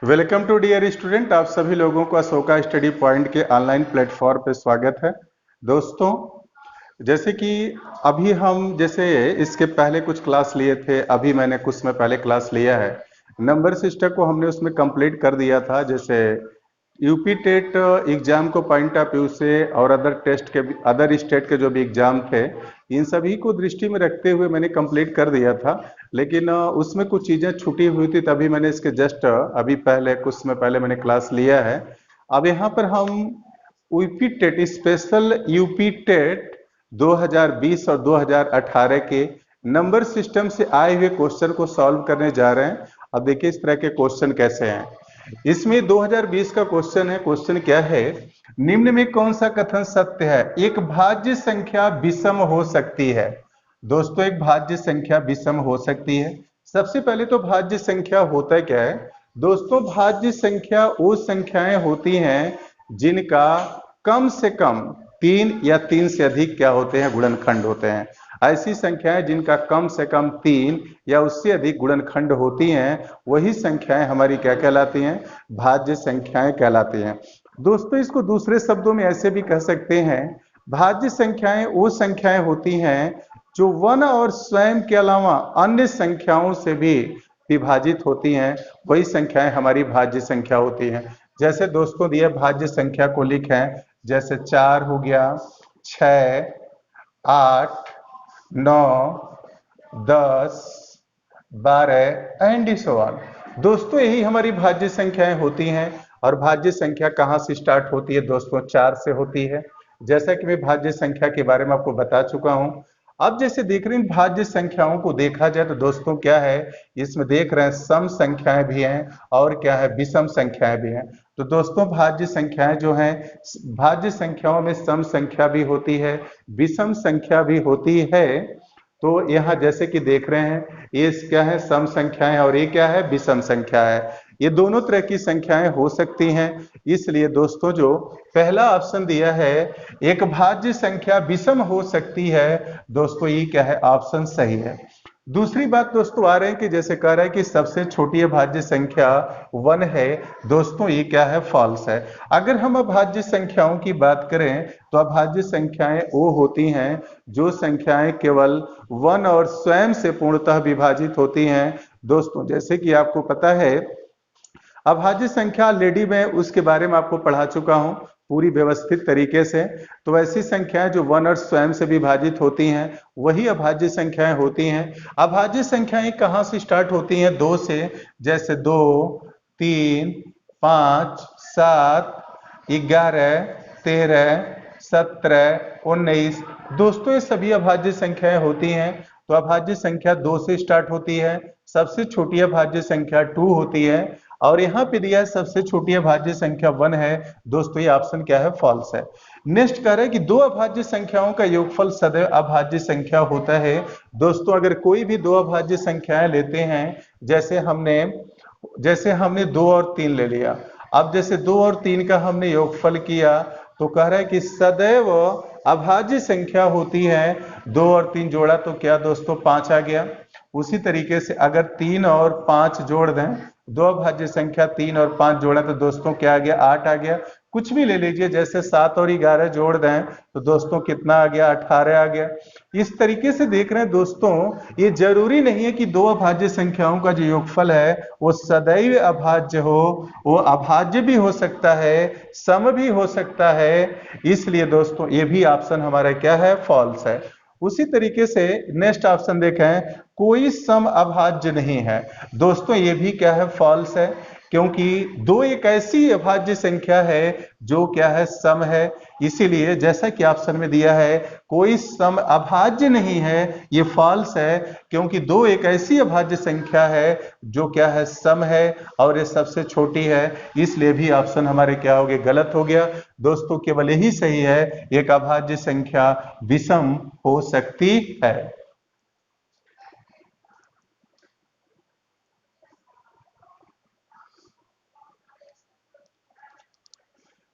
Welcome to dear student. आप सभी लोगों का अशोका स्टडी पॉइंट के ऑनलाइन प्लेटफॉर्म पे स्वागत है। दोस्तों, जैसे कि अभी हम जैसे इसके पहले कुछ क्लास लिए थे, अभी मैंने कुछ समय पहले क्लास लिया है। नंबर सिस्टम को हमने उसमें कंप्लीट कर दिया था। जैसे यूपी टेट एग्जाम को पॉइंट ऑफ व्यू से और अदर स्टेट के जो भी एग्जाम थे, इन सभी को दृष्टि में रखते हुए मैंने कंप्लीट कर दिया था। लेकिन उसमें कुछ चीजें छूटी हुई थी, तभी मैंने इसके जस्ट अभी पहले कुछ समय पहले मैंने क्लास लिया है। अब यहाँ पर हम UP TET special UP TET 2020 और 2018 के नंबर सिस्टम से आए हुए क्वेश्चन को सॉल्व करने जा रहे हैं। अब देखिए इस तरह के क्वेश्चन कैसे हैं। इसमें 2020 का क्वेश्चन है। क्वेश्चन क्या है? निम्न में कौन सा कथन सत्य है? एक भाज्य संख्या विषम हो सकती है। दोस्तों, एक भाज्य संख्या विषम हो सकती है। सबसे पहले तो भाज्य संख्या होता क्या है? दोस्तों, भाज्य संख्या वो संख्याएं होती हैं जिनका कम से कम 3 या 3 से अधिक क्या होते हैं? गुणनखंड होते हैं। ऐसी संख्याएं जिनका कम से कम 3 या उससे अधिक गुणनखंड होती हैं, वही संख्याएं हमारी क्या कहलाती हैं? भाज्य संख्याएं कहलाती हैं। दोस्तों, इसको दूसरे शब्दों में ऐसे भी कह सकते हैं, भाज्य संख्याएं वो संख्याएं होती हैं जो वन और स्वयं के अलावा अन्य संख्याओं से भी विभाजित होती हैं, वही संख्याएं हमारी भाज्य संख्या होती हैं। जैसे दोस्तों दिए भाज्य संख्या को लिखें, जैसे 4 हो गया, 6, 8, 9, 10, 12 एंड सो ऑन। दोस्तों, यही हमारी भाज्य संख्याएं होती हैं। और भाज्य संख्या कहां से स्टार्ट होती है? दोस्तों, 4 से होती है। जैसा कि मैं भाज्य संख्या के बारे में आपको बता चुका हूं। अब जैसे देख रहे हैं भाज्य संख्याओं को देखा जाए तो दोस्तों क्या है, इसमें देख रहे हैं सम संख्याएं भी हैं और क्या है, विषम संख्याएं भी हैं। तो दोस्तों, भाज्य संख्याएं जो हैं, भाज्य संख्याओं में सम संख्या भी होती है, विषम संख्या भी होती है। तो यहाँ जैसे कि देख रहे हैं, ये क्या है? सम संख्याएं और ये क्या है? विषम संख्या है। ये दोनों तरह की संख्याएं हो सकती हैं। इसलिए दोस्तों, जो पहला ऑप्शन दिया है, एक भाज्य संख्या विषम हो सकती है, दोस्तों ये क्या है? ऑप्शन सही है। दूसरी बात दोस्तों आ रहे हैं कि जैसे कह रहा है कि सबसे छोटी अभाज्य संख्या 1 है। दोस्तों, ये क्या है? फॉल्स है। अगर हम अभाज्य संख्याओं की बात करें तो अभाज्य संख्याएं वो होती हैं जो संख्याएं केवल 1 और स्वयं से पूर्णतः विभाजित होती हैं। दोस्तों, जैसे कि आपको पता है, अभाज्य संख्या ऑलरेडी मैं उसके बारे में आपको पढ़ा चुका हूं पूरी व्यवस्थित तरीके से। तो ऐसी संख्याएं जो 1 और स्वयं से विभाजित होती हैं, वही अभाज्य संख्याएं होती हैं। अभाज्य संख्याएं कहां से स्टार्ट होती हैं? 2 से। जैसे 2, 3, 5, 7, 11, 13, 17, 19। दोस्तों, ये सभी अभाज्य संख्याएं होती हैं। तो अभाज्य संख्या 2 से स्टार्ट होती है। सबसे छोटी अभाज्य संख्या 2 होती है। और यहाँ पे दिया है सबसे छोटी अभाज्य संख्या 1 है। दोस्तों, ये ऑप्शन क्या है? फॉल्स है। नेक्स्ट कह रहा है कि दो अभाज्य संख्याओं का योगफल सदैव अभाज्य संख्या होता है। दोस्तों, अगर कोई भी दो अभाज्य संख्याएं लेते हैं, जैसे हमने 2 और 3 ले लिया। अब जैसे 2 और 3 का हमने योगफल किया तो कह रहा है कि सदैव अभाज्य संख्या होती है। 2 और 3 जोड़ा तो क्या दोस्तों? 5 आ गया। उसी तरीके से अगर 3 और 5 जोड़ दें, दो अभाज्य संख्या 3 और 5 जोड़ा तो दोस्तों क्या आ गया? 8 आ गया। कुछ भी ले लीजिए, जैसे 7 और 11 जोड़ दें तो दोस्तों कितना आ गया? 18 आ गया। इस तरीके से देख रहे हैं दोस्तों, ये जरूरी नहीं है कि दो अभाज्य संख्याओं का जो योगफल है वो सदैव अभाज्य हो। वो अभाज्य भी हो सकता है, सम भी हो सकता है। इसलिए दोस्तों, ये भी ऑप्शन हमारा क्या है? फॉल्स है। उसी तरीके से नेक्स्ट ऑप्शन देखें, कोई सम अभाज्य नहीं है। दोस्तों, ये भी क्या है? फॉल्स है। क्योंकि 2 एक ऐसी अभाज्य संख्या है जो क्या है? सम है। इसीलिए जैसा कि ऑप्शन में दिया है, कोई सम अभाज्य नहीं है, ये फॉल्स है। क्योंकि 2 एक ऐसी अभाज्य संख्या है जो क्या है? सम है और ये सबसे छोटी है। इसलिए भी ऑप्शन हमारे क्या हो गए? गलत हो गया। दोस्तों, केवल यही सही है, एक अभाज्य संख्या विषम हो सकती है।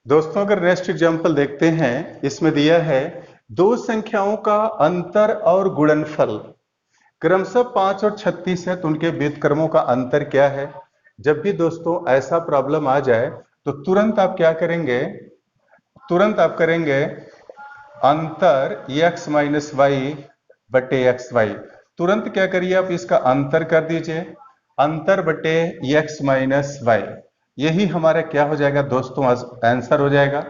दोस्तों, अगर नेक्स्ट एग्जांपल देखते हैं, इसमें दिया है दो संख्याओं का अंतर और गुणनफल क्रमशः 5 और 36 है, तो उनके व्युत्क्रमों का अंतर क्या है? जब भी दोस्तों ऐसा प्रॉब्लम आ जाए तो तुरंत आप क्या करेंगे, तुरंत आप करेंगे अंतर x माइनस वाई बटे एक्स वाई। तुरंत क्या करिए, आप इसका अंतर कर दीजिए, अंतर बटे x माइनस वाई। यही हमारा क्या हो जाएगा दोस्तों, आंसर हो जाएगा।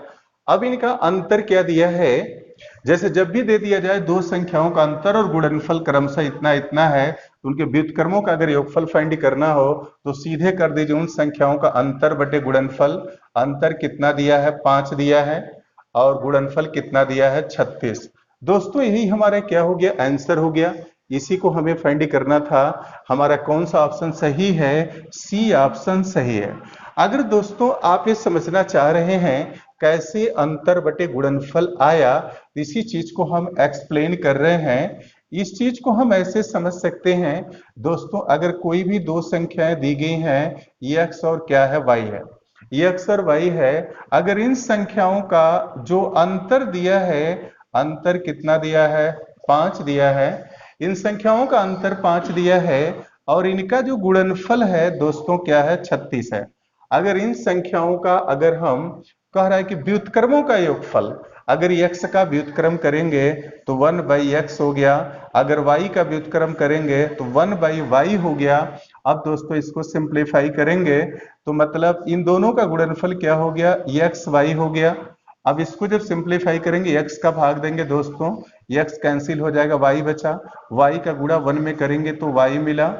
अब इनका अंतर क्या दिया है, जैसे जब भी दे दिया जाए दो संख्याओं का अंतर और गुणनफल क्रमशः इतना इतना है, तो उनके व्युत्क्रमों का अगर योगफल फाइंड करना हो तो सीधे कर दीजिए उन संख्याओं का अंतर बटे गुणनफल। अंतर कितना दिया है, 5 दिया है, और गुणनफल कितना दिया है, 36। दोस्तों यही हमारा क्या हो गया, आंसर हो गया। इसी को हमें फाइंड करना था। हमारा कौन सा ऑप्शन सही है, सी ऑप्शन सही है। अगर दोस्तों आप ये समझना चाह रहे हैं कैसे अंतर बटे गुणनफल आया, इसी चीज को हम एक्सप्लेन कर रहे हैं। इस चीज को हम ऐसे समझ सकते हैं दोस्तों, अगर कोई भी दो संख्याएं दी गई हैं, x और क्या है, y है, x और y है, अगर इन संख्याओं का जो अंतर दिया है, अंतर कितना दिया है, 5 दिया है, इन संख्याओं का अंतर 5 दिया है, और इनका जो गुणनफल है दोस्तों क्या है, 36 है। अगर इन संख्याओं का, अगर हम कह रहा है कि व्युत्क्रमों का योगफल, अगर x का व्युत्क्रम करेंगे तो 1/x हो गया, अगर y का व्युत्क्रम करेंगे तो 1/y हो गया। अब दोस्तों इसको सिंप्लीफाई करेंगे तो मतलब इन दोनों का गुणनफल क्या हो गया, xy हो गया। अब इसको जब सिंप्लीफाई करेंगे, x का भाग देंगे दोस्तों, x कैंसिल हो जाएगा, y बचा, y का गुणा 1 में करेंगे तो y मिला,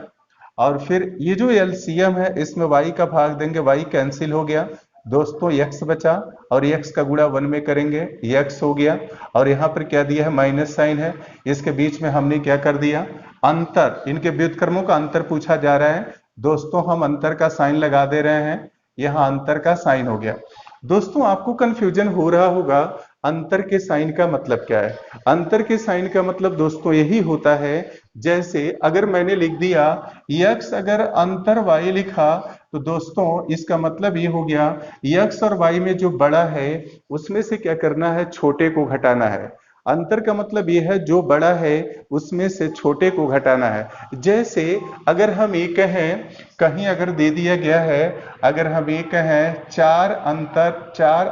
और फिर ये जो एलसीएम है इसमें y का भाग देंगे, y कैंसिल हो गया दोस्तों, x बचा, और x का गुणा 1 में करेंगे, x हो गया, और यहाँ पर क्या दिया है, माइनस साइन है, इसके बीच में हमने क्या कर दिया, अंतर, इनके व्युत्क्रमों का अंतर पूछा जा रहा है दोस्तों, हम अंतर का साइन लगा दे रहे हैं, यहाँ अंतर का साइन हो गया। दोस्तों आपको कंफ्यूजन हो रहा होगा अंतर के साइन का मतलब क्या है। अंतर के साइन का मतलब दोस्तों यही होता है, जैसे अगर मैंने लिख दिया x, अगर अंतर y लिखा तो दोस्तों इसका मतलब ये हो गया x और y में जो बड़ा है उसमें से क्या करना है, छोटे को घटाना है। अंतर का मतलब ये है जो बड़ा है उसमें से छोटे को घटाना है। जैसे अगर हम ये कहें, कहीं अगर दे दिया गया है, अगर हम ये कहें चार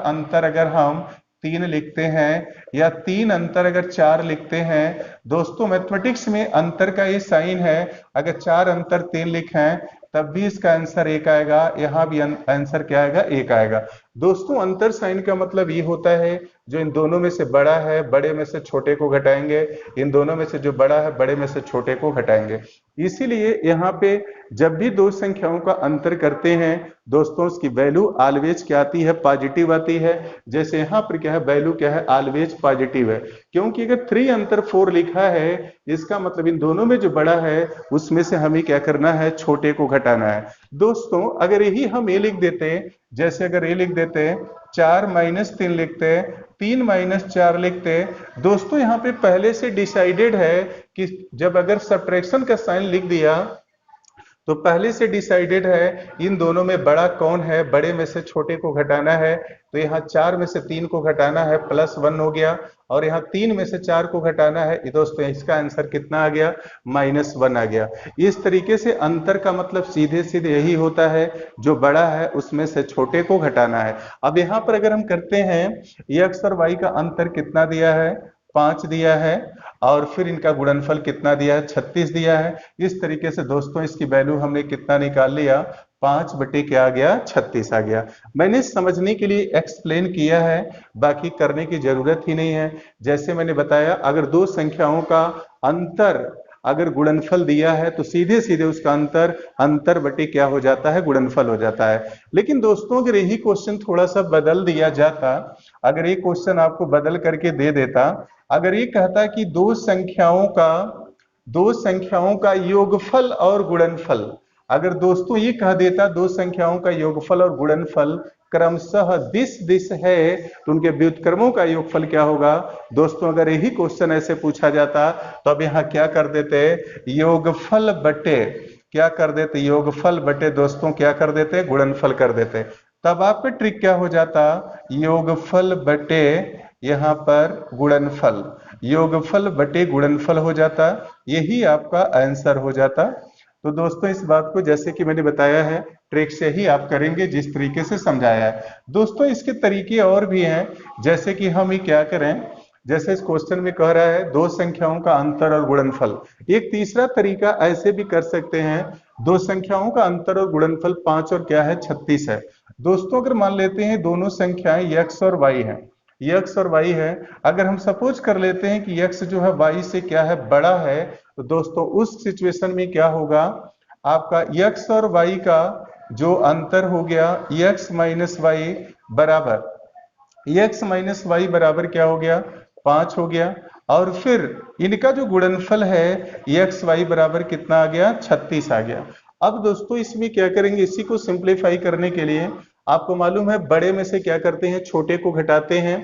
अंतर अगर हम 3 लिखते हैं, या 3 अंतर अगर 4 लिखते हैं, दोस्तों मैथमेटिक्स में अंतर का ये साइन है, अगर 4 अंतर 3 लिखें तब भी इसका आंसर 1 आएगा, यहाँ भी आंसर क्या आएगा, 1 आएगा। दोस्तों अंतर साइन का मतलब ये होता है जो इन दोनों में से बड़ा है, बड़े में से छोटे को घटाएंगे, इन दोनों में से जो बड़ा है बड़े में से छोटे को घटाएंगे। इसीलिए यहाँ पे जब भी दो संख्याओं का अंतर करते हैं दोस्तों, उसकी वैल्यू ऑलवेज क्या आती है, पॉजिटिव आती है। जैसे यहाँ पर क्या है, वैल्यू क्या है, ऑलवेज पॉजिटिव है, क्योंकि अगर 3 अंतर 4 लिखा है, इसका मतलब इन दोनों में जो बड़ा है उसमें से हमें क्या करना है, छोटे को घटाना है। दोस्तों अगर यही हम ये लिख देते, जैसे अगर ये लिख देते 4 - 3 लिखते, 3 - 4 लिखते, दोस्तों यहाँ पे पहले से डिसाइडेड है कि जब अगर सब्ट्रैक्शन का साइन लिख दिया तो पहले से डिसाइडेड है इन दोनों में बड़ा कौन है, बड़े में से छोटे को घटाना है। तो यहाँ 4 में से 3 को घटाना है, +1 हो गया, और यहाँ 3 में से 4 को घटाना है, दोस्तों इसका आंसर कितना आ गया, -1 आ गया। इस तरीके से अंतर का मतलब सीधे सीधे यही होता है, जो बड़ा है उसमें से छोटे को घटाना है। अब यहाँ पर अगर हम करते हैं, x और y का अंतर कितना दिया है, 5 दिया है, और फिर इनका गुणनफल कितना दिया है, 36 दिया है। इस तरीके से दोस्तों इसकी वैल्यू हमने कितना निकाल लिया, 5 बटे क्या आ गया, 36 आ गया। मैंने समझने के लिए एक्सप्लेन किया है, बाकी करने की जरूरत ही नहीं है। जैसे मैंने बताया अगर दो संख्याओं का अंतर अगर गुणनफल दिया है तो सीधे सीधे उसका अंतर बटे क्या हो जाता है, गुणनफल हो जाता है। लेकिन दोस्तों अगर यही क्वेश्चन थोड़ा सा बदल दिया जाता, अगर ये क्वेश्चन आपको बदल करके दे देता, अगर ये कहता कि दो संख्याओं का योगफल और गुणनफल, अगर दोस्तों ये कह देता दो संख्याओं का योगफल और गुणनफल क्रमशः दिश है तो उनके व्युत्क्रमों का योगफल क्या होगा। दोस्तों अगर यही क्वेश्चन ऐसे पूछा जाता तो अब यहाँ क्या कर देते, योगफल बटे क्या कर देते, योगफल बटे दोस्तों क्या कर देते, गुणनफल कर देते। तब आपका ट्रिक क्या हो जाता, योगफल बटे यहाँ पर गुणनफल, योगफल बटे गुणनफल हो जाता, यही आपका आंसर हो जाता। तो दोस्तों इस बात को जैसे कि मैंने बताया है ट्रिक से ही आप करेंगे जिस तरीके से समझाया है। दोस्तों इसके तरीके और भी हैं, जैसे कि हम ये क्या करें, जैसे इस क्वेश्चन में कह रहा है दो संख्याओं का अंतर और गुणनफल। एक तीसरा तरीका ऐसे भी कर सकते हैं, दो संख्याओं का अंतर और गुणनफल 5 और क्या है 36 है। दोस्तों अगर मान लेते हैं दोनों संख्याएं x और y हैं, x और y है, अगर हम सपोज कर लेते हैं कि x जो है y से क्या है बड़ा है, तो दोस्तों उस सिचुएशन में क्या होगा, आपका x और y का जो अंतर हो गया x माइनस वाई बराबर, x माइनस वाई बराबर क्या हो गया 5 हो गया, और फिर इनका जो गुणनफल है एक्स वाई बराबर कितना आ गया 36 आ गया। अब दोस्तों इसमें क्या करेंगे, इसी को सिंप्लीफाई करने के लिए आपको मालूम है बड़े में से क्या करते हैं छोटे को घटाते हैं।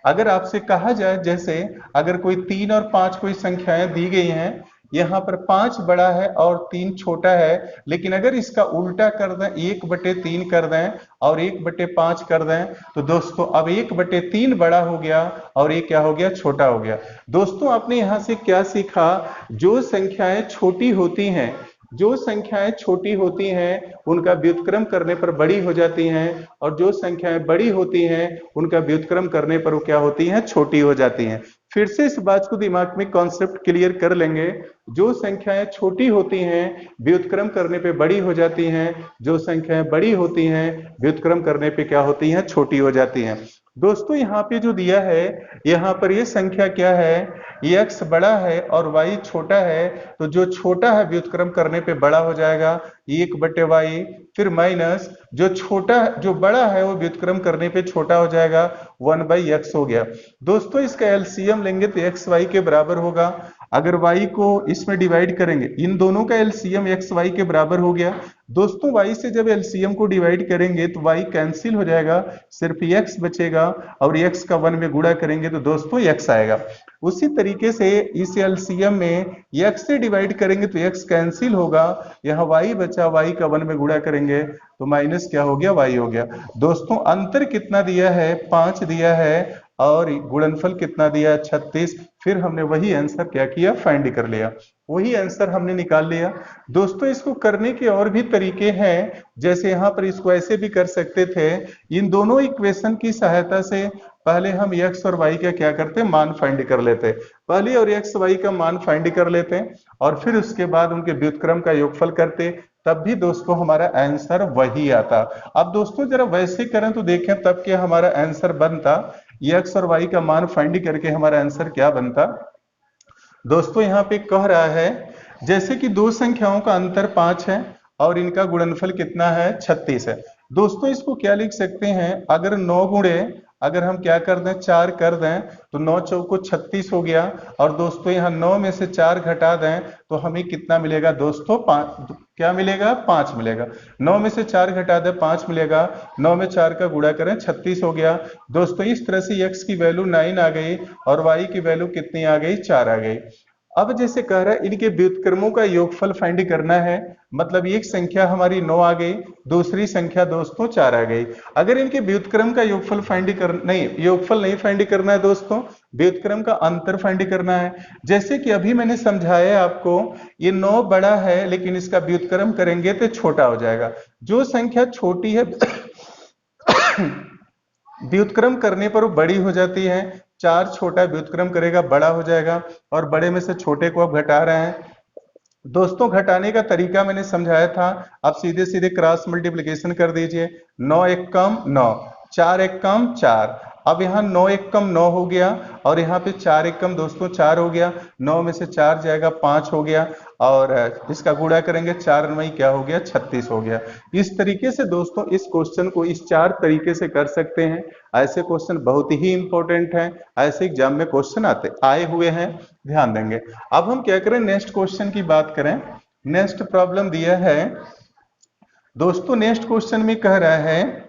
अगर आपसे कहा जाए जैसे अगर कोई 3 और 5 कोई संख्याएं दी गई हैं, यहाँ पर 5 बड़ा है और 3 छोटा है, लेकिन अगर इसका उल्टा कर दें 1/3 कर दें और 1/5 कर दें, तो दोस्तों अब 1/3 बड़ा हो गया और ये क्या हो गया छोटा हो गया। दोस्तों आपने यहां से क्या सीखा, जो संख्याएं छोटी होती हैं, जो संख्याएं छोटी होती हैं उनका व्युत्क्रम करने पर बड़ी हो जाती हैं, और जो संख्याएं बड़ी होती हैं उनका व्युत्क्रम करने पर वो क्या होती हैं छोटी हो जाती हैं। फिर से इस बात को दिमाग में कॉन्सेप्ट क्लियर कर लेंगे, जो संख्याएं छोटी होती हैं व्युत्क्रम करने पे बड़ी हो जाती हैं, जो संख्याएं बड़ी होती हैं व्युत्क्रम करने पे क्या होती हैं छोटी हो जाती हैं। दोस्तों यहाँ पे जो दिया है, यहाँ पर ये संख्या क्या है, x बड़ा है और y छोटा है, तो जो छोटा है व्युत्क्रम करने पे बड़ा हो जाएगा 1/y, फिर माइनस जो छोटा जो बड़ा है वो व्युत्क्रम करने पे छोटा हो जाएगा 1/x हो गया। दोस्तों इसका एलसीएम लेंगे तो x y के बराबर होगा, अगर y को इसमें डिवाइड करेंगे, इन दोनों का एलसीएम x y के बराबर हो गया। दोस्तों y से जब एलसीएम को डिवाइड करेंगे तो y कैंसिल हो जाएगा, सिर्फ x बचेगा, और x का 1 में गुणा करेंगे तो दोस्तों x आएगा। उसी तरीके से इस एलसीएम में x से डिवाइड करेंगे तो x कैंसिल होगा, यहाँ y बचा, y का 1 में गुणा करेंगे तो माइनस क्या हो गया y हो गया। दोस्तों अंतर कितना दिया है 5 दिया है, और गुणनफल कितना दिया 36, फिर हमने वही आंसर क्या किया फाइंड कर लिया, वही आंसर हमने निकाल लिया। दोस्तों इसको करने के और भी तरीके हैं, जैसे यहाँ पर इसको ऐसे भी कर सकते थे, इन दोनों इक्वेशन की सहायता से पहले हम x और y का क्या करते मान फाइंड कर लेते, पहले और x y का मान फाइंड कर लेते और फिर उसके बाद उनके व्युत्क्रम का योगफल करते, तब भी दोस्तों हमारा आंसर वही आता। अब दोस्तों जरा वैसे करें तो देखें तब क्या हमारा आंसर बनता, x और y का मान फाइंड करके हमारा आंसर क्या बनता। दोस्तों यहाँ पे कह रहा है जैसे कि दो संख्याओं का अंतर 5 है और इनका गुणनफल कितना है 36 है। दोस्तों इसको क्या लिख सकते हैं, अगर 9 गुणे अगर हम क्या कर दें 4 कर दें तो 9 चौको 36 हो गया, और दोस्तों यहाँ 9 में से 4 घटा दें तो हमें कितना मिलेगा दोस्तों 5, क्या मिलेगा 5 मिलेगा। 9 में से 4 घटा दें 5 मिलेगा, 9 में 4 का गुणा करें 36 हो गया। दोस्तों इस तरह से x की वैल्यू 9 आ गई और y की वैल्यू कितनी आ गई 4 आ गई। अब जैसे कह रहा है इनके व्युत्क्रमों का योगफल फाइंड करना है, मतलब एक संख्या हमारी 9 आ गई, दूसरी संख्या दोस्तों 4 आ गई। अगर इनके व्युत्क्रम का योगफल फाइंड कर नहीं, योगफल नहीं फाइंड करना है दोस्तों, व्युत्क्रम का अंतर फाइंड करना है। जैसे कि अभी मैंने समझाया आपको, ये 9 बड़ा है लेकिन इसका व्युत्क्रम करेंगे तो छोटा हो जाएगा। जो संख्या छोटी है व्युत्क्रम करने पर वो बड़ी हो जाती है, 4 छोटा व्युत्क्रम करेगा बड़ा हो जाएगा, और बड़े में से छोटे को अब घटा रहे हैं। दोस्तों घटाने का तरीका मैंने समझाया था, आप सीधे सीधे क्रॉस मल्टीप्लिकेशन कर दीजिए, 9 एक कम 9, 4 एक कम 4, अब यहाँ 9 एक कम 9 हो गया, और यहाँ पे 4 एक कम दोस्तों 4 हो गया, 9 में से 4 जाएगा 5 हो गया, और इसका गुणा करेंगे 4 9 क्या हो गया 36 हो गया। इस तरीके से दोस्तों इस क्वेश्चन को इस 4 तरीके से कर सकते हैं। ऐसे क्वेश्चन बहुत ही इंपॉर्टेंट हैं, ऐसे एग्जाम में क्वेश्चन आए हुए हैं, ध्यान देंगे। अब हम क्या करें नेक्स्ट क्वेश्चन की बात करें। नेक्स्ट प्रॉब्लम दिया है दोस्तों, नेक्स्ट क्वेश्चन में कह रहा है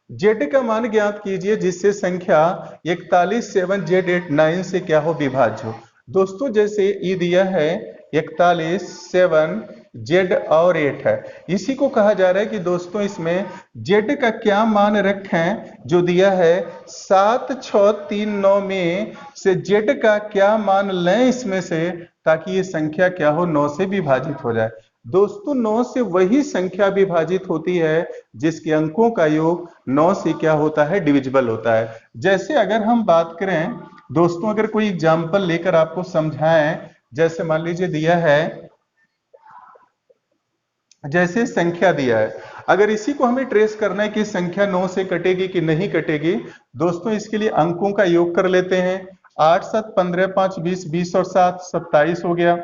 z का मान ज्ञात कीजिए जिससे संख्या 41 7 z 8 9 से क्या हो विभाज्य हो। दोस्तों जैसे ये दिया है 41 7 z और 8 है, इसी को कहा जा रहा है कि दोस्तों इसमें z का क्या मान रखें, जो दिया है 7 6 3 9 में से z का क्या मान लें इसमें से, ताकि ये संख्या क्या हो 9 से विभाजित हो जाए। दोस्तों 9 से वही संख्या विभाजित होती है जिसके अंकों का योग 9 से क्या होता है, डिविजिबल होता है। जैसे अगर हम बात करें दोस्तों, अगर कोई एग्जाम्पल लेकर आपको समझाएं, जैसे मान लीजिए दिया है, जैसे संख्या दिया है, अगर इसी को हमें ट्रेस करना है कि संख्या 9 से कटेगी कि नहीं कटेगी, दोस्तों इसके लिए अंकों का योग कर लेते हैं। 8 7 15 5 20, 20 और 7 27 हो गया।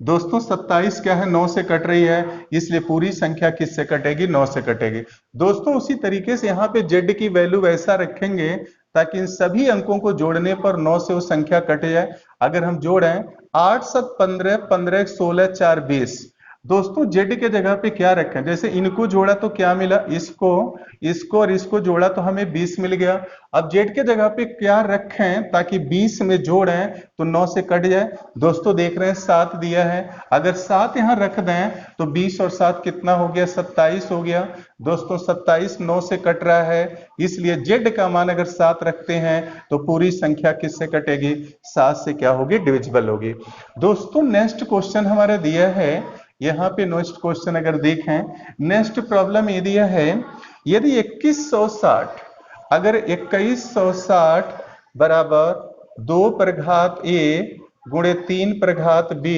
दोस्तों 27 क्या है, 9 से कट रही है, इसलिए पूरी संख्या किससे कटेगी, 9 से कटेगी। दोस्तों उसी तरीके से यहाँ पे z की वैल्यू वैसा रखेंगे ताकि इन सभी अंकों को जोड़ने पर 9 से वो संख्या कट जाए। अगर हम जोड़ें 8 7 15 15 16 4 20, दोस्तों z के जगह पे क्या रखें, जैसे इनको जोड़ा तो क्या मिला, इसको इसको और इसको जोड़ा तो हमें 20 मिल गया। अब z के जगह पे क्या रखें ताकि 20 में जोड़ें तो 9 से कट जाए। दोस्तों देख रहे हैं 7 दिया है, अगर 7 यहां रख दें तो 20 और 7 कितना हो गया, 27 हो गया। दोस्तों 27 9 से कट रहा है, इसलिए z का मान अगर 7 रखते हैं तो पूरी संख्या किससे कटेगी, 7 से क्या होगी, डिविजिबल होगी। दोस्तों नेक्स्ट क्वेश्चन हमारा दिया है, यहाँ पे नेक्स्ट क्वेश्चन अगर देखें, नेक्स्ट प्रॉब्लम ये दिया है, यदि 2160, अगर 2160 बराबर 2 पर घात a गुणे 3 पर घात b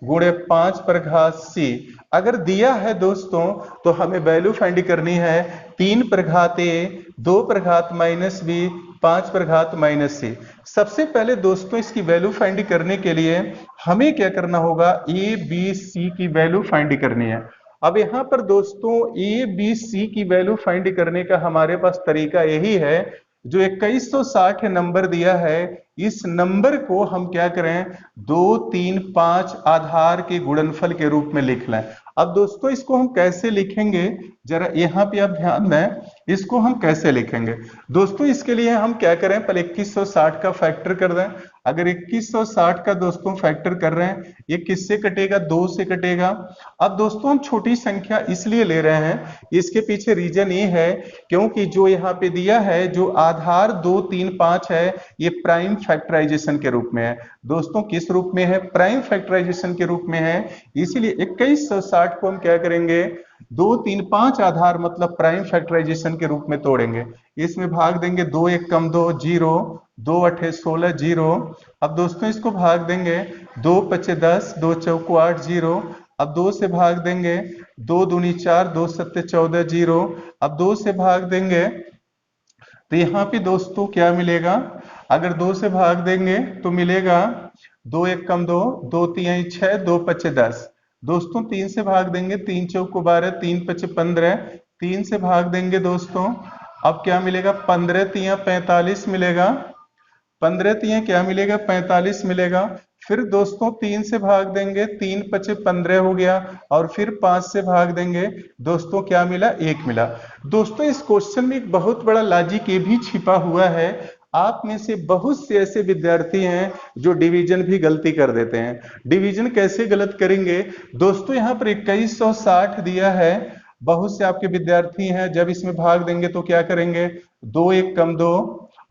गुणे 5 पर घात c अगर दिया है दोस्तों, तो हमें वैल्यू फाइंड करनी है 3 पर घात a, 2 पर घात माइनस b, 5 पर घात माइनस c। सबसे पहले दोस्तों इसकी वैल्यू फाइंड करने के लिए हमें क्या करना होगा, a b c की वैल्यू फाइंड करनी है। अब यहाँ पर दोस्तों a b c की वैल्यू फाइंड करने का हमारे पास तरीका यही है, जो 2160 नंबर दिया है, इस नंबर को हम क्या करें, 2 3 5 आधार के गुणनफल के रूप में लिख लें। अब दोस्तों इसको हम कैसे लिखेंगे, जरा यहाँ पे आप ध्यान दें, इसको हम कैसे लिखेंगे। दोस्तों इसके लिए हम क्या करें, पहले 2160 का फैक्टर कर दें। अगर 2160 का दोस्तों फैक्टर कर रहे हैं, ये किससे कटेगा, 2 से कटेगा। अब दोस्तों हम छोटी संख्या इसलिए ले रहे हैं, इसके पीछे रीजन ये है क्योंकि जो यहाँ पे दिया है, जो आधार 2 3 5 है, ये प्राइम फैक्टराइजेशन के रूप में है। दोस्तों किस रूप में है, प्राइम फैक्टराइजेशन के रूप में है, इसीलिए 2160 को हम क्या करेंगे, 2 3 5 आधार मतलब प्राइम फैक्टराइजेशन के रूप में तोड़ेंगे। इसमें भाग देंगे, 2 1 कम 2 0, 2 8 16 0। अब दोस्तों इसको भाग देंगे, 2 5 10, 2 चौको 8 0। अब 2 से भाग देंगे, 2 दूनी 4, 2 7 14 0। अब 2 से भाग देंगे तो यहाँ पे दोस्तों क्या मिलेगा, अगर 2 से भाग देंगे तो मिलेगा 2 1 कम 2, 2 3 6, 2 5 10। दोस्तों 3 से भाग देंगे, 3 चौको 12, 3 5 15। 3 से भाग देंगे दोस्तों, अब क्या मिलेगा, 15 3 45 मिलेगा, 15 3 क्या मिलेगा, 45 मिलेगा। फिर दोस्तों 3 से भाग देंगे, 3 5 15 हो गया, और फिर 5 से भाग देंगे, दोस्तों क्या मिला, 1 मिला। दोस्तों इस क्वेश्चन में एक बहुत बड़ा लॉजिक ये भी छिपा हुआ है, आप में से बहुत से ऐसे विद्यार्थी हैं जो डिवीजन भी गलती कर देते हैं। डिवीजन कैसे गलत करेंगे दोस्तों, यहाँ पर 2160 दिया है, बहुत से आपके विद्यार्थी हैं जब इसमें भाग देंगे तो क्या करेंगे, 2 1 कम 2,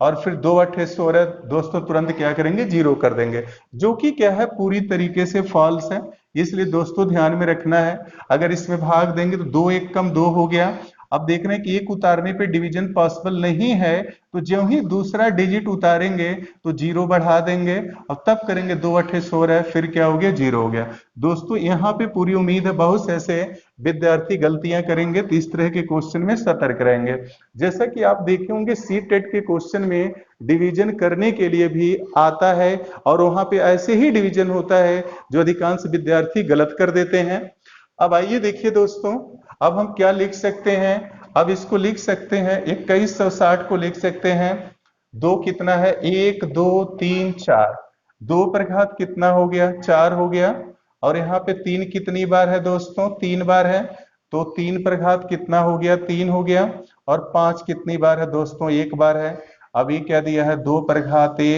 और फिर 2 8 16, दोस्तों तुरंत क्या करेंगे, 0 कर देंगे, जो कि क्या है, पूरी तरीके से फॉल्स है। इसलिए दोस्तों ध्यान में रखना है, अगर इसमें भाग देंगे तो 2 1 कम 2 हो गया। अब देख रहे हैं कि 1 उतारने पे डिवीजन पॉसिबल नहीं है, तो जो ही दूसरा डिजिट उतारेंगे तो 0 बढ़ा देंगे, और तब करेंगे 2 8 16, फिर क्या हो गया, 0 हो गया। दोस्तों यहाँ पे पूरी उम्मीद है बहुत से ऐसे विद्यार्थी गलतियां करेंगे, तो इस तरह के क्वेश्चन में सतर्क रहेंगे। जैसा कि आप देखे होंगे सी टेट के क्वेश्चन में डिवीजन करने के लिए भी आता है, और वहां पे ऐसे ही डिवीजन होता है जो अधिकांश विद्यार्थी गलत कर देते हैं। अब आइए देखिए दोस्तों, अब हम क्या लिख सकते हैं, अब इसको लिख सकते हैं, 2160 को लिख सकते हैं, 2 कितना है, 1 2 3 4, 2 पर घात कितना हो गया, 4 हो गया, और यहाँ पे 3 कितनी बार है दोस्तों, 3 बार है, तो 3 पर घात कितना हो गया, 3 हो गया, और 5 कितनी बार है दोस्तों, 1 बार है। अब ये क्या दिया है, 2 पर घात a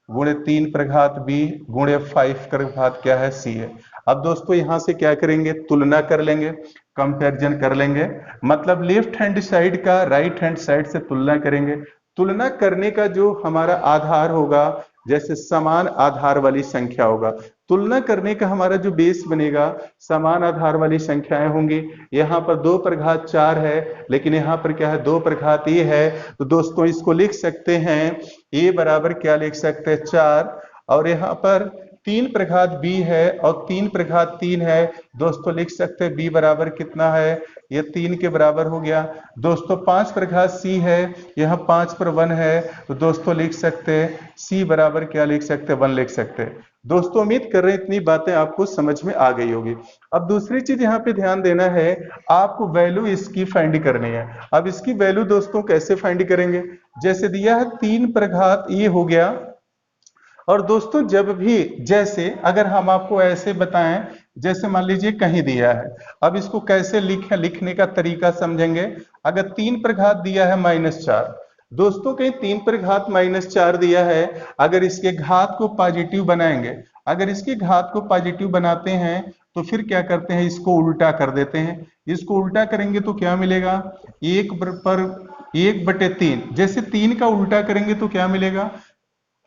गुणे 3 पर घात b गुणे 5 पर घात क्या है, c है। अब दोस्तों यहां से क्या करेंगे, तुलना कर लेंगे, कंपैरिजन कर लेंगे, मतलब लेफ्ट हैंड साइड का राइट हैंड साइड से तुलना करेंगे। तुलना करने का जो हमारा आधार होगा, जैसे समान आधार वाली संख्या होगा, तुलना करने का हमारा जो बेस बनेगा समान आधार वाली संख्याएं होंगी। यहाँ पर 2 पर घात 4 है, लेकिन यहाँ पर क्या है 2 पर घात ए है, तो दोस्तों इसको लिख सकते हैं ए बराबर क्या लिख सकते हैं 4, और यहाँ पर 3 पर घात बी है और 3 पर घात 3 है, दोस्तों लिख सकते हैं बी बराबर कितना है, ये 3 के बराबर हो गया। दोस्तों 5 पर घात सी है, यहाँ 5 पर 1 है, तो दोस्तों लिख सकते हैं सी बराबर क्या लिख सकते हैं 1 लिख सकते हैं। दोस्तों उम्मीद कर रहे हैं इतनी बातें आपको समझ में आ गई होगी। अब दूसरी चीज यहाँ पे ध्यान देना है, आपको वैल्यू इसकी फाइंड करनी है। अब इसकी वैल्यू दोस्तों कैसे फाइंड करेंगे, जैसे दिया है 3 पर घात ये हो गया, और दोस्तों जब भी जैसे अगर हम आपको ऐसे बताएं, जैसे मान लीजिए कहीं दिया है, अब इसको कैसे लिखने का तरीका समझेंगे। अगर 3 पर घात दिया है -4, दोस्तों कहीं 3 पर घात -4 दिया है, अगर इसके घात को पॉजिटिव बनाएंगे, अगर इसके घात को पॉजिटिव बनाते हैं तो फिर क्या करते हैं, इसको उल्टा कर देते हैं। इसको उल्टा करेंगे तो क्या मिलेगा, 1/3। जैसे 3 का उल्टा करेंगे तो क्या मिलेगा,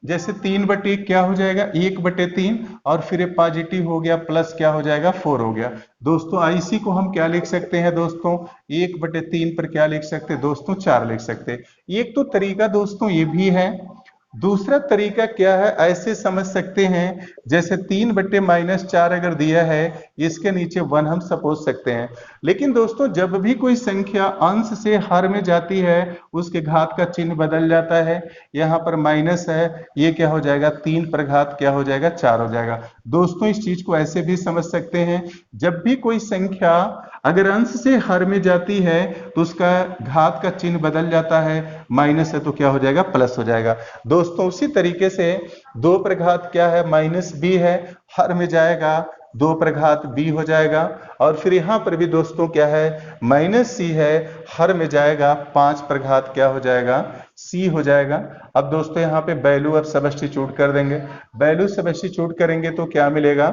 जैसे 3/1 क्या हो जाएगा 1/3, और फिर ये पॉजिटिव हो गया प्लस क्या हो जाएगा 4 हो गया। दोस्तों इसी को हम क्या लिख सकते हैं दोस्तों, 1/3 पर क्या लिख सकते हैं दोस्तों 4 लिख सकते हैं। एक तो तरीका दोस्तों ये भी है, दूसरा तरीका क्या है, ऐसे समझ सकते हैं जैसे 3/-4 अगर दिया है, इसके नीचे 1 हम सपोज सकते हैं। लेकिन दोस्तों जब भी कोई संख्या अंश से हर में जाती है, उसके घात का चिन्ह बदल जाता है। यहाँ पर माइनस है, ये क्या हो जाएगा 3 पर घात क्या हो जाएगा 4 हो जाएगा। दोस्तों इस चीज को ऐसे भी समझ सकते हैं, जब भी कोई संख्या अगर अंश से हर में जाती है तो उसका घात का चिन्ह बदल जाता है, माइनस है तो क्या हो जाएगा प्लस हो जाएगा। दोस्तों उसी तरीके से 2 पर घात क्या है -b है, हर में जाएगा 2 पर घात b हो जाएगा, और फिर यहाँ पर भी दोस्तों क्या है -c है, हर में जाएगा 5 पर घात क्या हो जाएगा c हो जाएगा। अब दोस्तों यहाँ पे वैल्यू अब सब्स्टिट्यूट कर देंगे, वैल्यू सब्स्टिट्यूट करेंगे तो क्या मिलेगा,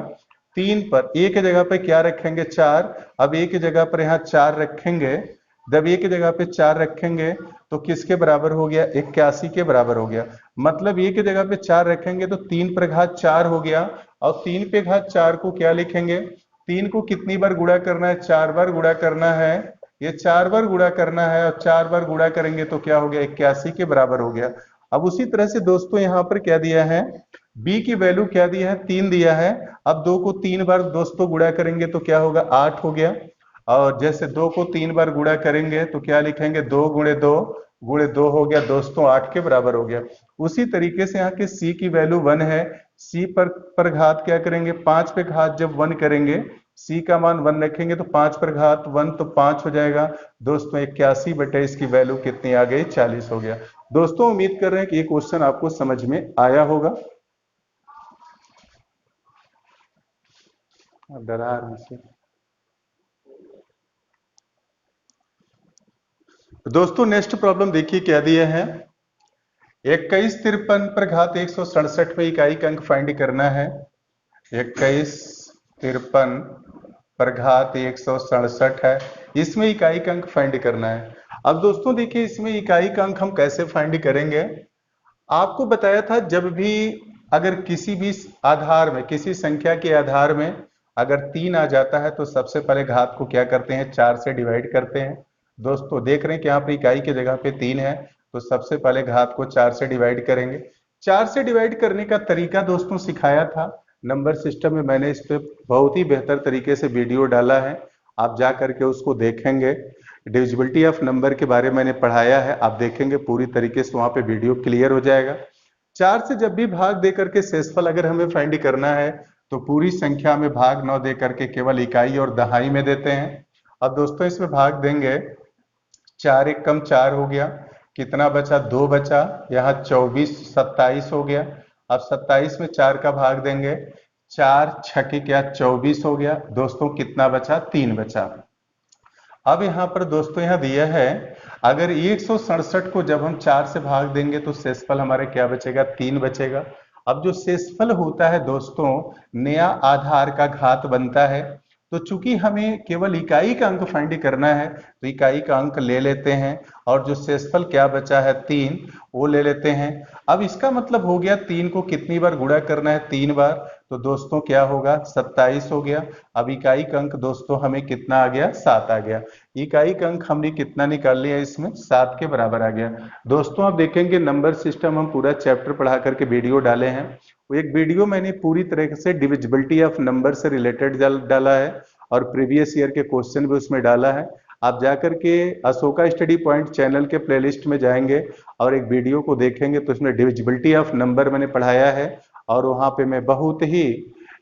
3 पर एक जगह पे क्या रखेंगे 4, अब एक जगह पर यहाँ 4 रखेंगे, जब एक जगह पे 4 रखेंगे तो किसके बराबर हो गया 81 के बराबर हो गया। मतलब एक जगह पे 4 रखेंगे तो 3 पर घात 4 हो गया, और 3 पे घात 4 को क्या लिखेंगे, 3 को कितनी बार गुणा करना है 4 बार गुणा करना है, ये 4 बार गुणा करना है, और 4 बार गुणा करेंगे तो क्या हो गया 81 के बराबर हो गया। अब उसी तरह से दोस्तों यहाँ पर क्या दिया है, b की वैल्यू क्या दिया है 3 दिया है, अब 2 को 3 बार दोस्तों गुणा करेंगे तो क्या होगा 8 हो गया, और जैसे 2 को 3 बार गुणा करेंगे तो क्या लिखेंगे 2 × 2 × 2 हो गया दोस्तों 8 के बराबर हो गया। उसी तरीके से यहाँ के c की वैल्यू 1 है, c पर घात क्या करेंगे 5 पे घात जब 1 करेंगे, c का मान 1 रखेंगे तो 5 पर घात 1 तो 5 हो जाएगा दोस्तों 81 बटे इसकी वैल्यू कितनी आ गई 40 हो गया। दोस्तों उम्मीद कर रहे हैं कि ये क्वेश्चन आपको समझ में आया होगा। डरा रहे दोस्तों नेक्स्ट प्रॉब्लम देखिए क्या दिया है, 2153 पर घात 167 में इकाई का अंक फाइंड करना है। 2153 पर घात 167 है, इसमें इकाई का अंक फाइंड करना है। अब दोस्तों देखिए इसमें इकाई का अंक हम कैसे फाइंड करेंगे, आपको बताया था जब भी अगर किसी भी आधार में किसी संख्या के आधार में अगर 3 आ जाता है तो सबसे पहले घात को क्या करते हैं 4 से डिवाइड करते हैं। दोस्तों देख रहे हैं कि यहाँ पे इकाई की जगह पे 3 है, तो सबसे पहले घात को 4 से डिवाइड करेंगे। 4 से डिवाइड करने का तरीका दोस्तों सिखाया था नंबर सिस्टम में, मैंने इस पे बहुत ही बेहतर तरीके से वीडियो डाला है, आप जा करके उसको देखेंगे। डिविजिबिलिटी ऑफ नंबर के बारे में मैंने पढ़ाया है, आप देखेंगे पूरी तरीके से वहां पे वीडियो क्लियर हो जाएगा। 4 से जब भी भाग दे करके शेषफल अगर हमें फाइंड करना है तो पूरी संख्या में भाग न दे करके केवल इकाई और दहाई में देते हैं। अब दोस्तों इसमें भाग देंगे 4 × 1 = 4 हो गया, कितना बचा 2 बचा, यहाँ 24 27 हो गया। अब 27 में 4 का भाग देंगे, 4 × 6 क्या 24 हो गया दोस्तों, कितना बचा 3 बचा। अब यहाँ पर दोस्तों यहाँ दिया है अगर 167 को जब हम 4 से भाग देंगे तो शेषफल हमारे क्या बचेगा 3 बचेगा। अब जो शेषफल होता है दोस्तों नया आधार का घात बनता है, तो चूंकि हमें केवल इकाई का अंक फाइंड करना है तो इकाई का अंक ले लेते हैं, और जो शेषफल क्या बचा है 3 वो ले लेते हैं। अब इसका मतलब हो गया 3 को कितनी बार गुणा करना है 3 बार, तो दोस्तों क्या होगा, 27 हो गया। अब इकाई का अंक दोस्तों हमें कितना आ गया, 7 आ गया। इकाई का अंक हमने कितना निकाल लिया, इसमें 7 के बराबर आ गया। दोस्तों आप देखेंगे नंबर सिस्टम हम पूरा चैप्टर पढ़ा करके वीडियो डाले हैं। वो एक वीडियो मैंने पूरी तरह से डिविजिबिलिटी ऑफ नंबर से रिलेटेड डाला है और प्रीवियस ईयर के क्वेश्चन भी उसमें डाला है। आप जाकर के अशोका स्टडी पॉइंट चैनल के प्लेलिस्ट में जाएंगे और एक वीडियो को देखेंगे तो उसमें डिविजिबिलिटी ऑफ नंबर मैंने पढ़ाया है और वहां पे मैं बहुत ही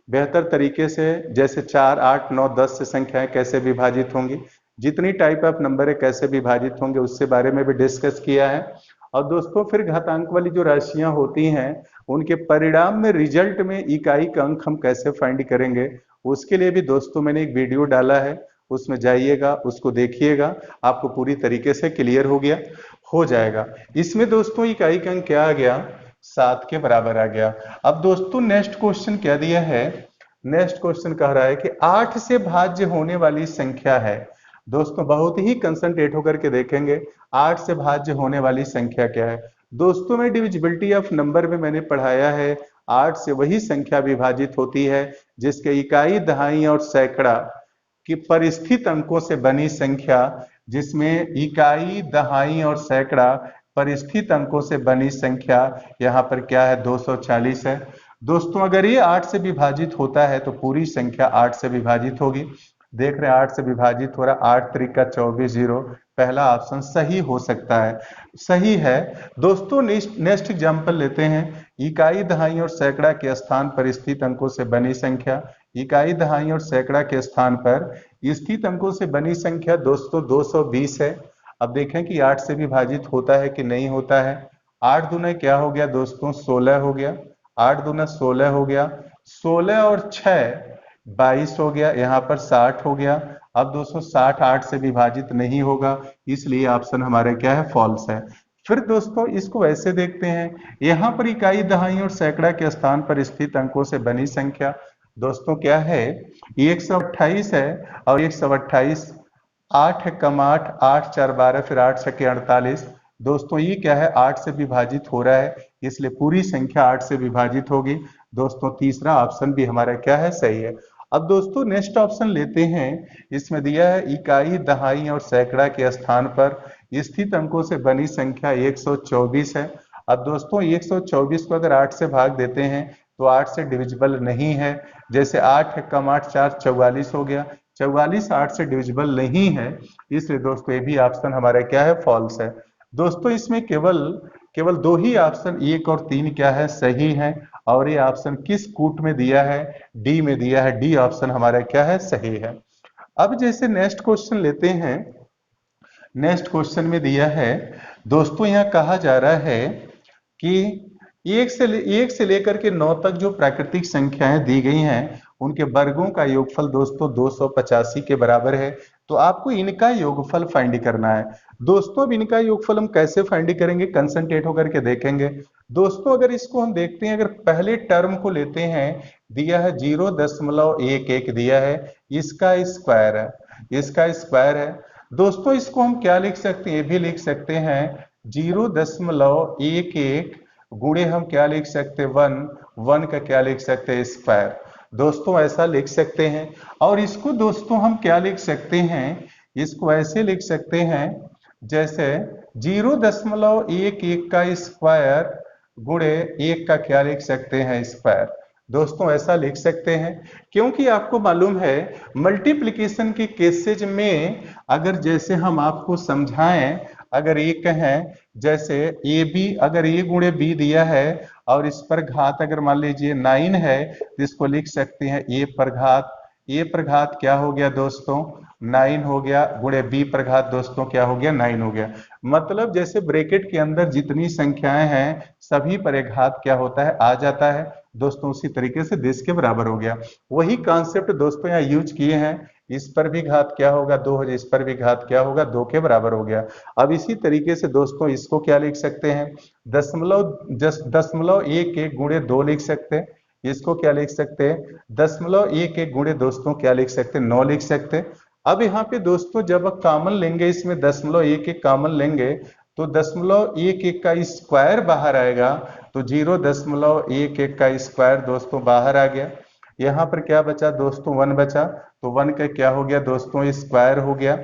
बेहतर तरीके से जैसे 4, 8, 9, 10 से संख्याएं कैसे विभाजित होंगी, जितनी टाइप ऑफ नंबर है कैसे विभाजित होंगे उससे बारे में भी डिस्कस किया है। और दोस्तों फिर घातांक वाली जो राशियां होती हैं उनके परिणाम में रिजल्ट में इकाई का अंक हम कैसे फाइंड करेंगे, उसके लिए भी दोस्तों मैंने एक वीडियो डाला है, उसमें जाइएगा उसको देखिएगा, आपको पूरी तरीके से क्लियर हो जाएगा। इसमें दोस्तों इकाई का अंक क्या आ गया, 7 के बराबर आ गया। अब दोस्तों नेक्स्ट क्वेश्चन क्या दिया है, नेक्स्ट क्वेश्चन कह रहा है कि 8 से भाज्य होने वाली संख्या है। दोस्तों बहुत ही कंसंट्रेट होकर के देखेंगे 8 से भाज्य होने वाली संख्या क्या है। दोस्तों में डिविजिबिलिटी ऑफ नंबर में मैंने पढ़ाया है 8 से वही संख्या विभाजित होती है जिसके इकाई, दहाई और सैकड़ा की परिस्थित अंकों से बनी संख्या, जिसमें इकाई, दहाई और सैकड़ा परिस्थित अंकों से बनी संख्या यहाँ पर क्या है, 240 है। दोस्तों अगर ये 8 से विभाजित होता है तो पूरी संख्या 8 से विभाजित होगी। देख रहे हैं 8 से विभाजित हो रहा, 8 त्रिका 24, 0, पहला ऑप्शन सही हो सकता है, सही है। दोस्तों नेक्स्ट एग्जांपल लेते हैं, इकाई, दहाई और सैकड़ा के स्थान पर स्थित अंकों से बनी संख्या। इकाई, दहाई और सैकड़ा के स्थान पर स्थित अंकों से बनी संख्या दोस्तों 220 है। अब देखें कि 8 से विभाजित होता है कि नहीं होता है। 8 दूना क्या हो गया दोस्तों, 16 हो गया। 8 दूना 16 हो गया, 16 और 6 22 हो गया, यहाँ पर 60 हो गया। अब दोस्तों 60 8 से विभाजित नहीं होगा, इसलिए ऑप्शन हमारा क्या है, फॉल्स है। फिर दोस्तों इसको ऐसे देखते हैं, यहाँ पर इकाई, दहाई और सैकड़ा के स्थान पर स्थित अंकों से बनी संख्या दोस्तों क्या है, 128 है। और 128, 8 है कम 8, 8 4 12, फिर 8 छके 48। दोस्तों ये क्या है, 8 से विभाजित हो रहा है, इसलिए पूरी संख्या 8 से विभाजित होगी। दोस्तों तीसरा ऑप्शन भी हमारा क्या है, सही है। अब दोस्तों नेक्स्ट ऑप्शन लेते हैं, इसमें दिया है इकाई, दहाई और सैकड़ा के स्थान पर स्थित अंकों से बनी संख्या 124 है। अब दोस्तों 124 को अगर 8 से भाग देते हैं तो 8 से डिविजिबल नहीं है। जैसे 8 है कम 8 4 44 हो गया, 44 8 से डिविजिबल नहीं है, इसलिए दोस्तों ये भी ऑप्शन हमारा क्या है, फॉल्स है। दोस्तों इसमें केवल दो ही ऑप्शन 1 और 3 क्या है, सही है। और ये ऑप्शन किस कूट में दिया है, डी में दिया है, डी ऑप्शन हमारा क्या है, सही है। अब जैसे नेक्स्ट क्वेश्चन लेते हैं, नेक्स्ट क्वेश्चन में दिया है दोस्तों, यहाँ कहा जा रहा है कि एक से लेकर के 9 तक जो प्राकृतिक संख्याएं दी गई हैं उनके वर्गों का योगफल दोस्तों 285 के बराबर है। तो आपको इनका योगफल फाइंड करना है। दोस्तों अब इनका योगफल हम कैसे फाइंड करेंगे, कंसंट्रेट होकर के देखेंगे। दोस्तों अगर इसको हम देखते हैं, अगर पहले टर्म को लेते हैं, दिया है 0.11 दिया है, इसका स्क्वायर है, इसका स्क्वायर है। दोस्तों इसको हम क्या लिख सकते हैं, ये भी लिख सकते हैं 0.11 गुणे हम क्या लिख सकते हैं, 1 का क्या लिख सकते हैं, स्क्वायर। दोस्तों ऐसा लिख सकते हैं। और इसको दोस्तों हम क्या लिख सकते हैं, इसको ऐसे लिख सकते हैं जैसे 0.11 का स्क्वायर गुणे 1 का क्या लिख सकते हैं, स्क्वायर। दोस्तों ऐसा लिख सकते हैं क्योंकि आपको मालूम है मल्टीप्लिकेशन के केसेज में अगर जैसे हम आपको समझाएं, अगर ये कहें जैसे ए बी, अगर ए गुणे बी दिया है और इस पर घात अगर मान लीजिए 9 है तो इसको लिख सकते हैं ए पर घात, ए पर घात क्या हो गया दोस्तों, 9 हो गया, गुणे बी पर घात दोस्तों क्या हो गया, 9 हो गया। मतलब जैसे ब्रैकेट के अंदर जितनी संख्याएं हैं सभी पर एक घात क्या होता है, आ जाता है दोस्तों, उसी तरीके से 10 के बराबर हो गया। वही कॉन्सेप्ट दोस्तों यहाँ यूज किए हैं, इस पर भी घात क्या होगा, 2 हो जाए, इस पर भी घात क्या होगा, 2 के बराबर हो गया। अब इसी तरीके से दोस्तों इसको क्या लिख सकते हैं, 0.11 गुणे 2 लिख सकते हैं। इसको क्या लिख सकते हैं, 0.11 गुणे दोस्तों क्या लिख सकते हैं, 9 लिख सकते हैं। अब यहाँ पे दोस्तों जब कॉमन लेंगे, इसमें 0.11 कॉमन लेंगे तो 0.11 का स्क्वायर बाहर आएगा, तो 0.11 का स्क्वायर दोस्तों बाहर आ गया। यहाँ पर क्या बचा दोस्तों, 1 बचा, तो 1 का क्या हो गया दोस्तों, स्क्वायर हो गया।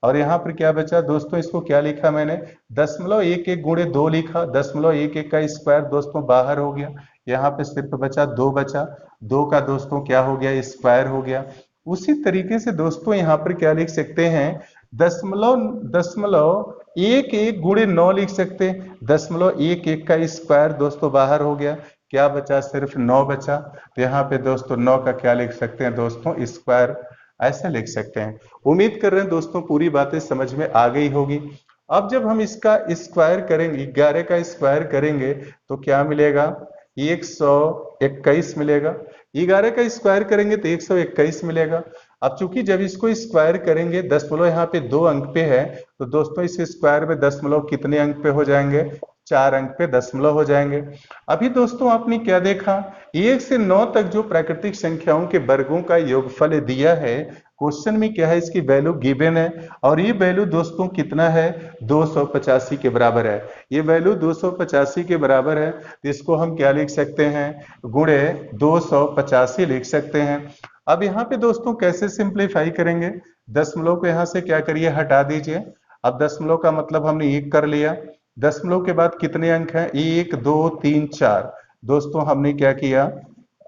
और यहाँ पर क्या बचा दोस्तों, इसको क्या लिखा मैंने, 0.11 गुणे 2 लिखा, 0.11 का स्क्वायर दोस्तों बाहर हो गया। यहाँ पे सिर्फ बचा 2 बचा, 2 का दोस्तों क्या हो गया, स्क्वायर हो गया। उसी तरीके से दोस्तों यहाँ पर क्या लिख सकते हैं, दशमलव दशमलव 11 गुणे 9 लिख सकते हैं। 0.11 का स्क्वायर दोस्तों बाहर हो गया, क्या बचा, सिर्फ 9 बचा। तो यहाँ पे दोस्तों 9 का क्या लिख सकते हैं दोस्तों, स्क्वायर, ऐसे लिख सकते हैं। उम्मीद कर रहे हैं दोस्तों पूरी बातें समझ में आ गई होगी। अब जब हम इसका स्क्वायर करेंगे, 11 का स्क्वायर करेंगे तो क्या मिलेगा, 121 मिलेगा। 11 का स्क्वायर करेंगे तो 121 मिलेगा। अब चूंकि जब इसको स्क्वायर करेंगे, दशमलव यहाँ पे 2 अंक पे है, तो दोस्तों इस स्क्वायर में दशमलव कितने अंक पे हो जाएंगे, 4 अंक पे दशमलव हो जाएंगे। अभी दोस्तों आपने क्या देखा, 1 से 9 तक जो प्राकृतिक संख्याओं के वर्गों का योगफल दिया है, क्वेश्चन में क्या है, इसकी वैल्यू गिवन है, और ये वैल्यू दोस्तों कितना है, 285 के बराबर है। ये वैल्यू 285 के बराबर है, तो इसको हम क्या लिख सकते हैं, गुणे 285 लिख सकते हैं। अब यहाँ पे दोस्तों कैसे सिंप्लीफाई करेंगे, दशमलव को यहाँ से क्या करिए, हटा दीजिए। अब दशमलव का मतलब हमने 1 कर लिया। दशमलव के बाद कितने अंक हैं, 1 2 3 4। दोस्तों हमने क्या किया,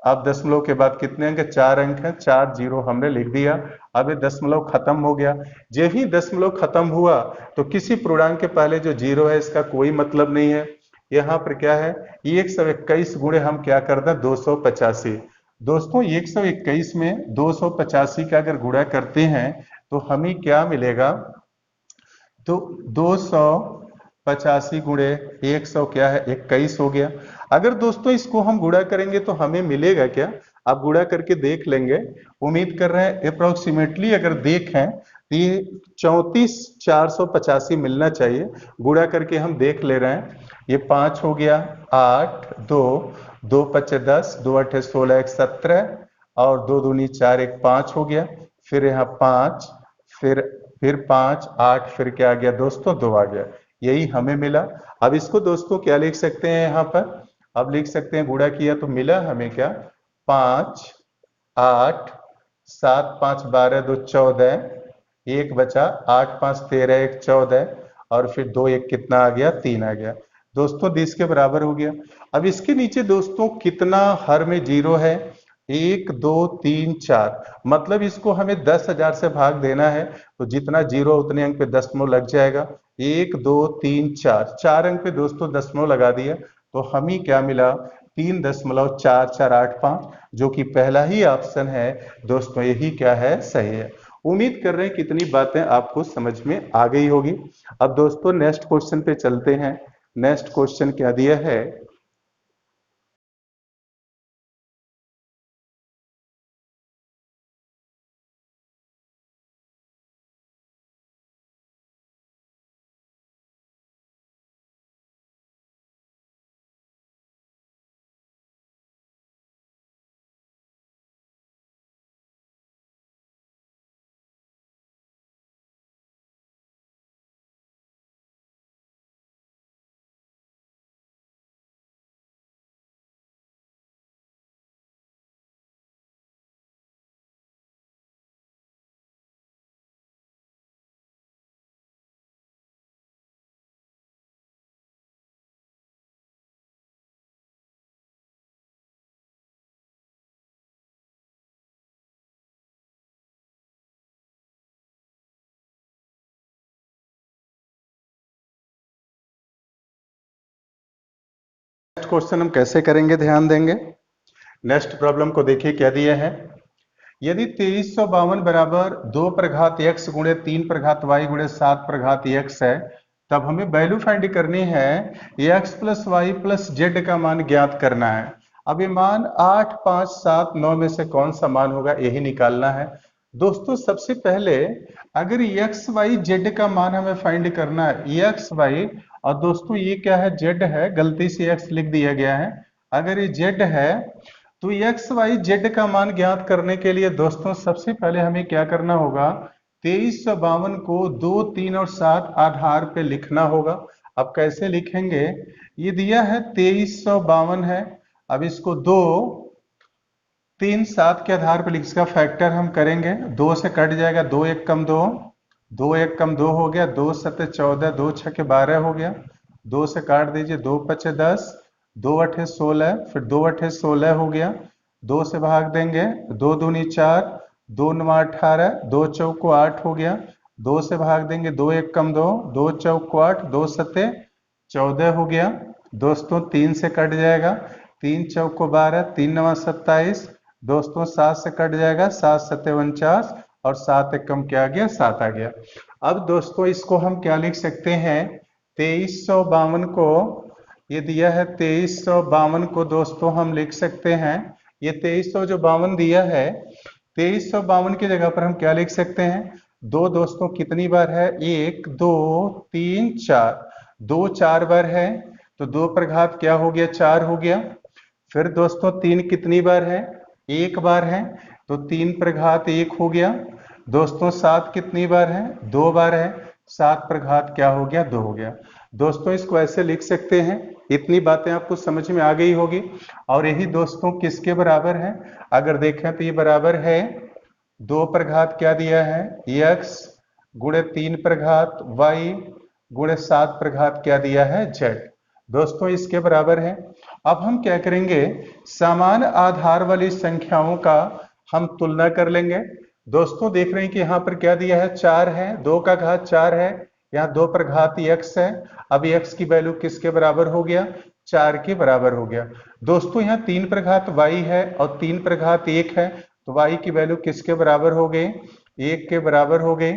अब दशमलव के बाद कितने अंक, 4 अंक हैं, 4 जीरो हमने लिख दिया। अब ये दशमलव खत्म हो गया। जब ही दशमलव खत्म हुआ तो किसी पूर्णांक के पहले जो जीरो है इसका कोई मतलब नहीं है। यहाँ पर क्या है, 121 गुणे हम क्या कर दें, 285। दोस्तों 121 में 285 का अगर गुणा करते हैं तो हमें क्या मिलेगा, तो 285 गुणे 100 क्या है, 21 हो गया। अगर दोस्तों इसको हम गुणा करेंगे तो हमें मिलेगा क्या, आप गुणा करके देख लेंगे। उम्मीद कर रहे हैं अप्रोक्सीमेटली अगर देखें तो ये 34,485 मिलना चाहिए। गुणा करके हम देख ले रहे हैं। ये 5 हो गया, 8 2 2 पचे 10, 2 अठे 16, 1 17, और 2 दूनी 4, 1 5 हो गया। फिर यहाँ 5, फिर 5 8, फिर क्या आ गया दोस्तों, 2 आ गया। यही हमें मिला। अब इसको दोस्तों क्या लिख सकते हैं, यहाँ पर अब लिख सकते हैं, गुणा किया तो मिला हमें क्या, 5 8 7 5 12 2 14, 1 बचा, 8 5 13, 1 14, और फिर 2 1 कितना आ गया, 3 आ गया। दोस्तों 20 के बराबर हो गया। अब इसके नीचे दोस्तों कितना हर में जीरो है, 1 2 3 4, मतलब इसको हमें 10,000 से भाग देना है, तो जितना जीरो उतने अंक पे दशमलव लग जाएगा। 1 2 3 4, 4 अंक पे दोस्तों दशमलव लगा दिया, तो हमें क्या मिला, 3.4485, जो कि पहला ही ऑप्शन है दोस्तों, यही क्या है, सही है। उम्मीद कर रहे हैं कितनी बातें आपको समझ में आ गई होगी। अब दोस्तों नेक्स्ट क्वेश्चन पे चलते हैं। नेक्स्ट क्वेश्चन क्या दिया है, नेक्स्ट क्वेश्चन हम कैसे करेंगे, ध्यान देंगे। नेक्स्ट प्रॉब्लम को देखिए क्या दिया है। यदि 2352 बराबर 2 पर घात x गुणे 3 पर घात y गुणे 7 पर घात x है, तब हमें वैल्यू फाइंड करनी है, x plus y plus z का मान ज्ञात करना है। अब ये मान 8 5 7 9 में से कौन सा मान होगा, यही निकालना है। दोस्तों सबसे पहले अगर x y z का मान हमें फाइंड करना है, x y, और दोस्तों ये क्या है, z है, गलती से x लिख दिया गया है। अगर ये z है तो एक्स वाई जेड का मान ज्ञात करने के लिए दोस्तों सबसे पहले हमें क्या करना होगा, 2352 को 2 3 और 7 आधार पे लिखना होगा। अब कैसे लिखेंगे, ये दिया है 2352 है। अब इसको 2 3 7 के आधार पर इसका फैक्टर हम करेंगे, 2 से कट जाएगा, 2 1 कम 2, 2 1 कम 2 हो गया, 2 7 14, 2 6 12 हो गया, 2 से काट दीजिए, 2 5 10, 2 8 16, फिर 2 8 16 हो गया, 2 से भाग देंगे, 2 दूनी 4, 2 9 18, 2 चौको 8 हो गया, 2 से भाग देंगे, 2 1 कम 2, 2 चौको 8, 2 सते 14 हो गया। दोस्तों 3 से कट जाएगा, 3 चौको 12, 3 9 27, दोस्तों 7 से कट जाएगा, 7 सते 49, और 7 एक कम क्या आ गया, 7 आ गया। अब दोस्तों इसको हम क्या लिख सकते हैं, 2352 को, ये दिया है 2352 को दोस्तों हम लिख सकते हैं, ये 2352 दिया है, 2352 की जगह पर हम क्या लिख सकते हैं, दो दोस्तों कितनी बार है, 1 2 3 4, 2 4 बार है, तो 2 पर घात क्या हो गया, 4 हो गया। फिर दोस्तों 3 कितनी बार है, 1 बार है, तो 3 पर घात 1 हो गया। दोस्तों 7 कितनी बार है, 2 बार है, 7 पर घात क्या हो गया, 2 हो गया। दोस्तों इसको ऐसे लिख सकते हैं, इतनी बातें आपको समझ में आ गई होगी। और यही दोस्तों किसके बराबर है, अगर देखें तो ये बराबर है 2 पर घात क्या दिया है, x गुणे 3 पर घात y गुणे 7 पर घात क्या दिया है, z। दोस्तों इसके बराबर है। अब हम क्या करेंगे, समान आधार वाली संख्याओं का हम तुलना कर लेंगे। दोस्तों देख रहे हैं कि यहाँ पर क्या दिया है, 4 है, 2 का घात 4 है, यहाँ 2 पर घात x है। अब x की वैल्यू किसके बराबर हो गया, 4 के बराबर हो गया। दोस्तों यहाँ 3 पर घात y है और 3 पर घात 1 है, तो y की वैल्यू किसके बराबर हो गई, 1 के बराबर हो गई।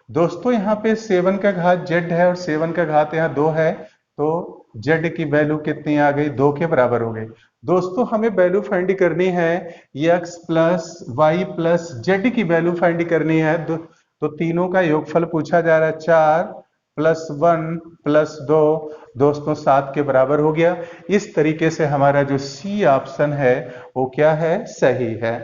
दोस्तों यहाँ पे 7 का घात z है और 7 का घात यहाँ 2 है, तो z की वैल्यू कितनी आ गई, 2 के बराबर हो गई। दोस्तों हमें वैल्यू फाइंड करनी है, x plus y plus z की वैल्यू फाइंड करनी है। तो तीनों का योगफल पूछा जा रहा है, 4 प्लस 1 प्लस 2, दोस्तों 7 के बराबर हो गया। इस तरीके से हमारा जो सी ऑप्शन है वो क्या है, सही है।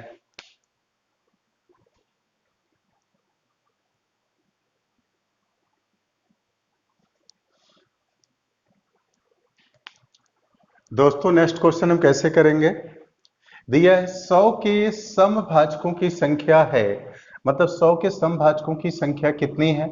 दोस्तों नेक्स्ट क्वेश्चन हम कैसे करेंगे, दिया है 100 के समभाजकों की संख्या है, मतलब 100 के समभाजकों की संख्या कितनी है।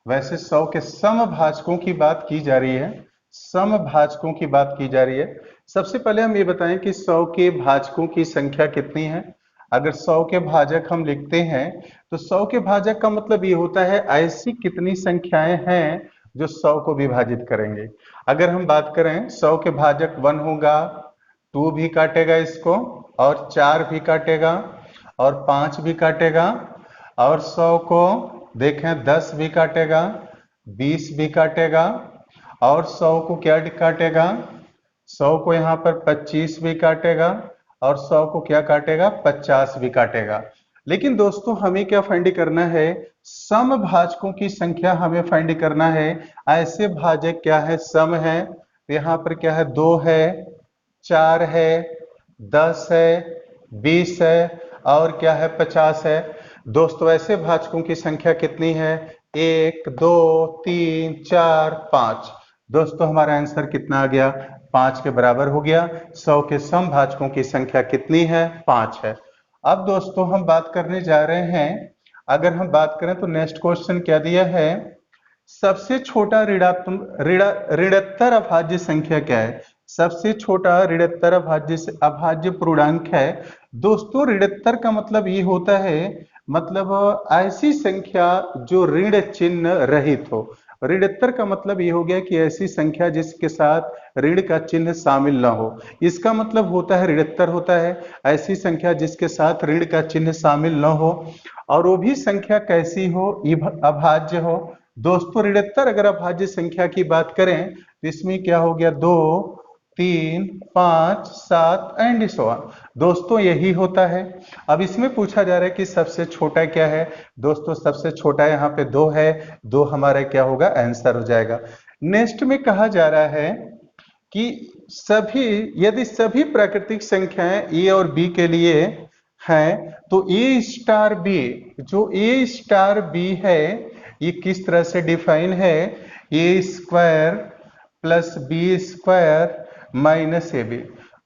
वैसे 100 के समभाजकों की बात की जा रही है, समभाजकों की बात की जा रही है। सबसे पहले हम ये बताएं कि 100 के भाजकों की संख्या कितनी है। अगर 100 के भाजक हम लिखते हैं तो 100 के भाजक का मतलब ये होता है ऐसी कितनी संख्याएं हैं जो 100 को विभाजित करेंगे। अगर हम बात करें 100 के भाजक 1 होगा, 2 भी काटेगा इसको, और 4 भी काटेगा, और 5 भी काटेगा, और 100 को देखें 10 भी काटेगा, 20 भी काटेगा, और 100 को क्या काटेगा, 100 को यहाँ पर 25 भी काटेगा, और 100 को क्या काटेगा, 50 भी काटेगा। लेकिन दोस्तों हमें क्या फाइंड करना है, समभाजकों की संख्या हमें फाइंड करना है। ऐसे भाजक क्या है, सम है, तो यहाँ पर क्या है, 2 है, 4 है, 10 है, 20 है, और क्या है, 50 है। दोस्तों ऐसे भाजकों की संख्या कितनी है, 1 2 3 4 5। दोस्तों हमारा आंसर कितना आ गया, 5 के बराबर हो गया। 100 के समभाजकों की संख्या कितनी है, 5 है। अब दोस्तों हम बात करने जा रहे हैं, अगर हम बात करें तो नेक्स्ट क्वेश्चन क्या दिया है, सबसे छोटा ऋणात्तर अभाज्य संख्या क्या है। सबसे छोटा ऋणात्तर अभाज्य पूर्णांक है। दोस्तों ऋणात्तर का मतलब ये होता है, मतलब ऐसी संख्या जो ऋण चिन्ह रहित हो। ऋणात्तर का मतलब ये हो गया कि ऐसी संख्या जिसके साथ ऋण का चिन्ह शामिल ना हो, इसका मतलब होता है ऋणात्तर होता है ऐसी संख्या जिसके साथ ऋण का चिन्ह शामिल न हो, और वो भी संख्या कैसी हो, अभाज्य हो। दोस्तों ऋणात्तर अगर अभाज्य संख्या की बात करें तो इसमें क्या हो गया, 2 3 5 7 एंड सो ऑन। दोस्तों यही होता है। अब इसमें पूछा जा रहा है कि सबसे छोटा क्या है। दोस्तों सबसे छोटा यहाँ पे 2 है, 2 हमारा क्या होगा, आंसर हो जाएगा। नेक्स्ट में कहा जा रहा है कि यदि सभी प्राकृतिक संख्याएं ए और बी के लिए हैं तो ए स्टार बी, जो ए स्टार बी है ये किस तरह से डिफाइन है, A square plus B square minus A B.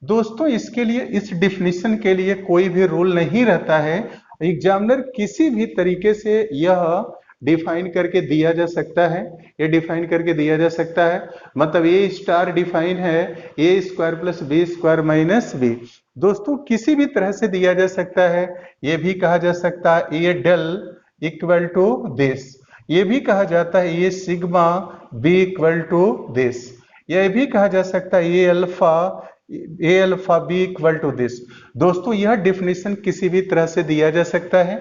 दोस्तों इसके लिए, इस डिफिनीशन के लिए कोई भी रूल नहीं रहता है। एग्जामिनर किसी भी तरीके से यह डिफाइन करके दिया जा सकता है, ये डिफाइन करके दिया जा सकता है। मतलब ए स्टार डिफाइन है A square plus B square minus B. दोस्तों किसी भी तरह से दिया जा सकता है। ये भी कहा जा सकता है A del equal to this, ये भी कहा जाता है ये sigma B equal to this, यह भी कहा जा सकता है ये alpha B equal to this. दोस्तों यह डिफिनीशन किसी भी तरह से दिया जा सकता है।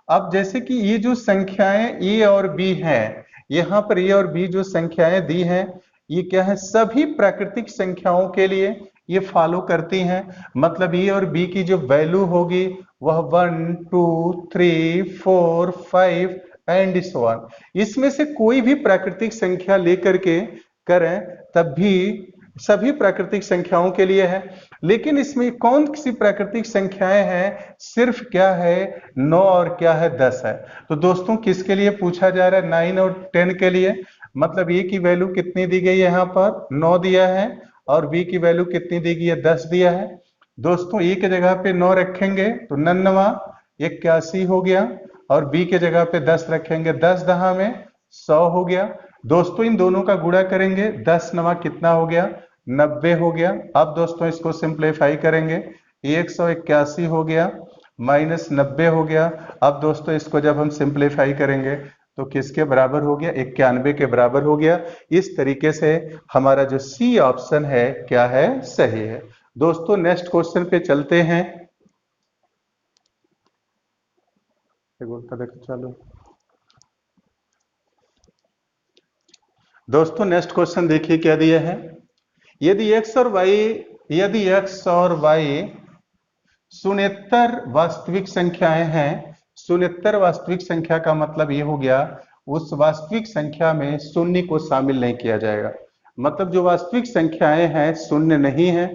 अब जैसे कि ये जो संख्याएं ए और बी हैं, यहाँ पर ए और बी जो संख्याएं दी हैं, ये क्या है, सभी प्राकृतिक संख्याओं के लिए ये फॉलो करती हैं। मतलब ए और बी की जो वैल्यू होगी वह 1 2 3 4 5 एंड सो ऑन, इसमें से कोई भी प्राकृतिक संख्या लेकर के करें तब भी सभी प्राकृतिक संख्याओं के लिए है। लेकिन इसमें कौन सी प्राकृतिक संख्याएं हैं, सिर्फ क्या है 9 और क्या है 10 है। तो दोस्तों किसके लिए पूछा जा रहा है, 9 और 10 के लिए। मतलब ए की वैल्यू कितनी दी गई है, यहाँ पर 9 दिया है और बी की वैल्यू कितनी दी गई है, 10 दिया है। दोस्तों ए के जगह पे 9 रखेंगे तो 99 81 हो गया, और बी के जगह पे 10 रखेंगे 10 दहा में 100 हो गया। दोस्तों इन दोनों का गुणा करेंगे, 10 नवा कितना हो गया, 90 हो गया। अब दोस्तों इसको सिंप्लीफाई करेंगे, 181 हो गया माइनस 90 हो गया। अब दोस्तों इसको जब हम सिंप्लीफाई करेंगे तो किसके बराबर हो गया, 91 के बराबर हो गया। इस तरीके से हमारा जो सी ऑप्शन है क्या है, सही है। दोस्तों नेक्स्ट क्वेश्चन पे चलते हैं। चलो दोस्तों नेक्स्ट क्वेश्चन देखिए क्या दिया है। यदि x और y शून्येतर वास्तविक संख्याएं हैं, शून्येतर वास्तविक संख्या का मतलब ये हो गया उस वास्तविक संख्या में शून्य को शामिल नहीं किया जाएगा। मतलब जो वास्तविक संख्याएं हैं शून्य नहीं है,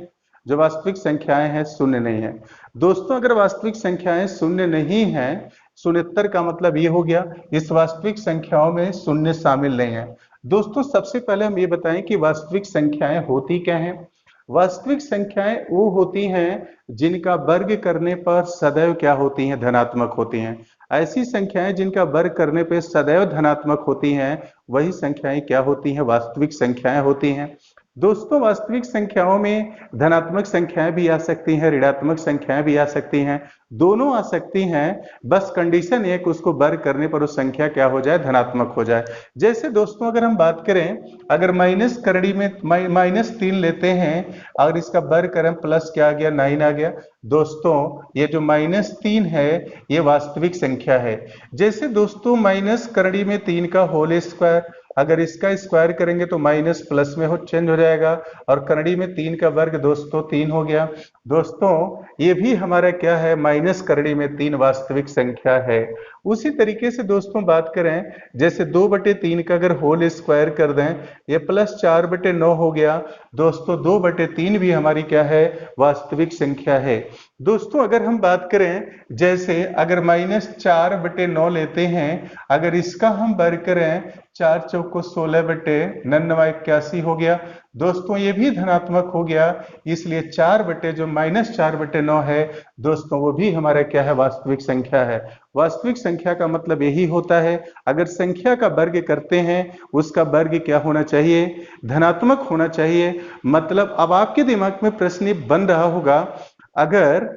जो वास्तविक संख्याएं हैं शून्य नहीं है। दोस्तों अगर वास्तविक संख्याएं शून्य नहीं है, शून्येतर का मतलब ये हो गया इस वास्तविक संख्याओं में शून्य शामिल नहीं है। दोस्तों सबसे पहले हम ये बताएं कि वास्तविक संख्याएं होती क्या हैं। वास्तविक संख्याएं वो होती हैं जिनका वर्ग करने पर सदैव क्या होती हैं, धनात्मक होती हैं। ऐसी संख्याएं जिनका वर्ग करने पर सदैव धनात्मक होती हैं, वही संख्याएं क्या होती हैं, वास्तविक संख्याएं होती हैं। दोस्तों वास्तविक संख्याओं में धनात्मक संख्याएं भी आ सकती हैं, ऋणात्मक संख्याएं भी आ सकती हैं, दोनों आ सकती हैं। बस कंडीशन है कि उसको वर्ग करने पर उस संख्या क्या हो जाए, धनात्मक हो जाए। जैसे दोस्तों अगर हम बात करें, अगर माइनस करड़ी में -3 लेते हैं और इसका वर्ग करें प्लस क्या आ गया, 9 आ गया। दोस्तों ये जो -3 है ये वास्तविक संख्या है। जैसे दोस्तों माइनस करड़ी में 3 का होल स्क्वायर, अगर इसका स्क्वायर करेंगे तो माइनस प्लस में चेंज हो जाएगा, और करड़ी में 3 का वर्ग दोस्तों 3 हो गया। दोस्तों ये भी हमारा क्या है, माइनस करड़ी में 3 वास्तविक संख्या है। उसी तरीके से दोस्तों बात करें, जैसे 2/3 का अगर होल स्क्वायर कर दें, ये प्लस 4/9 हो गया। दोस्तों 2/3 भी हमारी क्या है, वास्तविक संख्या है। दोस्तों अगर हम बात करें, जैसे अगर -4/9 लेते हैं, अगर इसका हम वर्ग करें 4 चौको 16/99 हो गया। दोस्तों ये भी धनात्मक हो गया, इसलिए 4/9 है दोस्तों, वो भी हमारा क्या है, वास्तविक संख्या है। वास्तविक संख्या का मतलब यही होता है, अगर संख्या का वर्ग करते हैं उसका वर्ग क्या होना चाहिए, धनात्मक होना चाहिए। मतलब अब आपके दिमाग में प्रश्न बन रहा होगा, अगर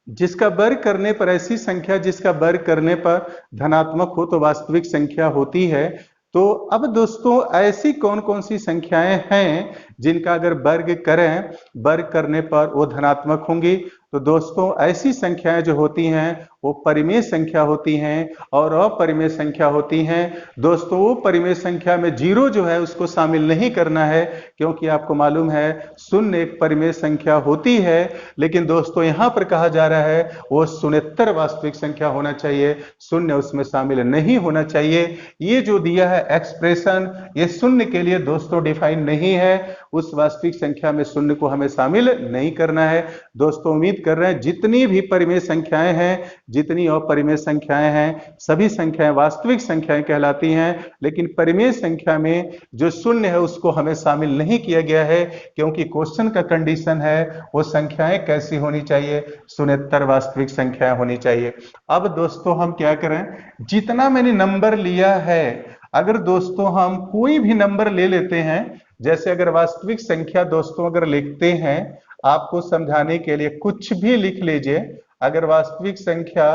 जिसका वर्ग करने पर, ऐसी संख्या जिसका वर्ग करने पर धनात्मक हो तो वास्तविक संख्या होती है, तो अब दोस्तों ऐसी कौन कौन सी संख्याएं हैं जिनका अगर वर्ग करें, वर्ग करने पर वो धनात्मक होंगी। तो दोस्तों ऐसी संख्याएं जो होती हैं वो परिमेय संख्या होती हैं और अपरिमेय संख्या होती हैं। दोस्तों वो परिमेय संख्या में 0 जो है उसको शामिल नहीं करना है, क्योंकि आपको मालूम है शून्य एक परिमेय संख्या होती है। लेकिन दोस्तों यहाँ पर कहा जा रहा है वो शून्येतर वास्तविक संख्या होना चाहिए, शून्य उसमें शामिल नहीं होना चाहिए। ये जो दिया है एक्सप्रेशन, ये शून्य के लिए दोस्तों डिफाइन नहीं है, उस वास्तविक संख्या में शून्य को हमें शामिल नहीं करना है। दोस्तों उम्मीद उम्मीद कर रहे हैं जितनी भी परिमेय संख्याएं हैं, जितनी अपरिमेय संख्याएं हैं, सभी संख्याएं वास्तविक संख्याएं कहलाती हैं, लेकिन परिमेय संख्या में जो शून्य है उसको हमें शामिल नहीं किया गया है, क्योंकि क्वेश्चन का कंडीशन है वो संख्याएं कैसी होनी चाहिए, शून्येतर वास्तविक संख्याएं होनी चाहिए। अब दोस्तों हम क्या करें, जितना मैंने नंबर लिया है, अगर दोस्तों हम कोई भी नंबर ले लेते हैं, जैसे अगर वास्तविक संख्या दोस्तों अगर लिखते हैं, आपको समझाने के लिए कुछ भी लिख लीजिए। अगर वास्तविक संख्या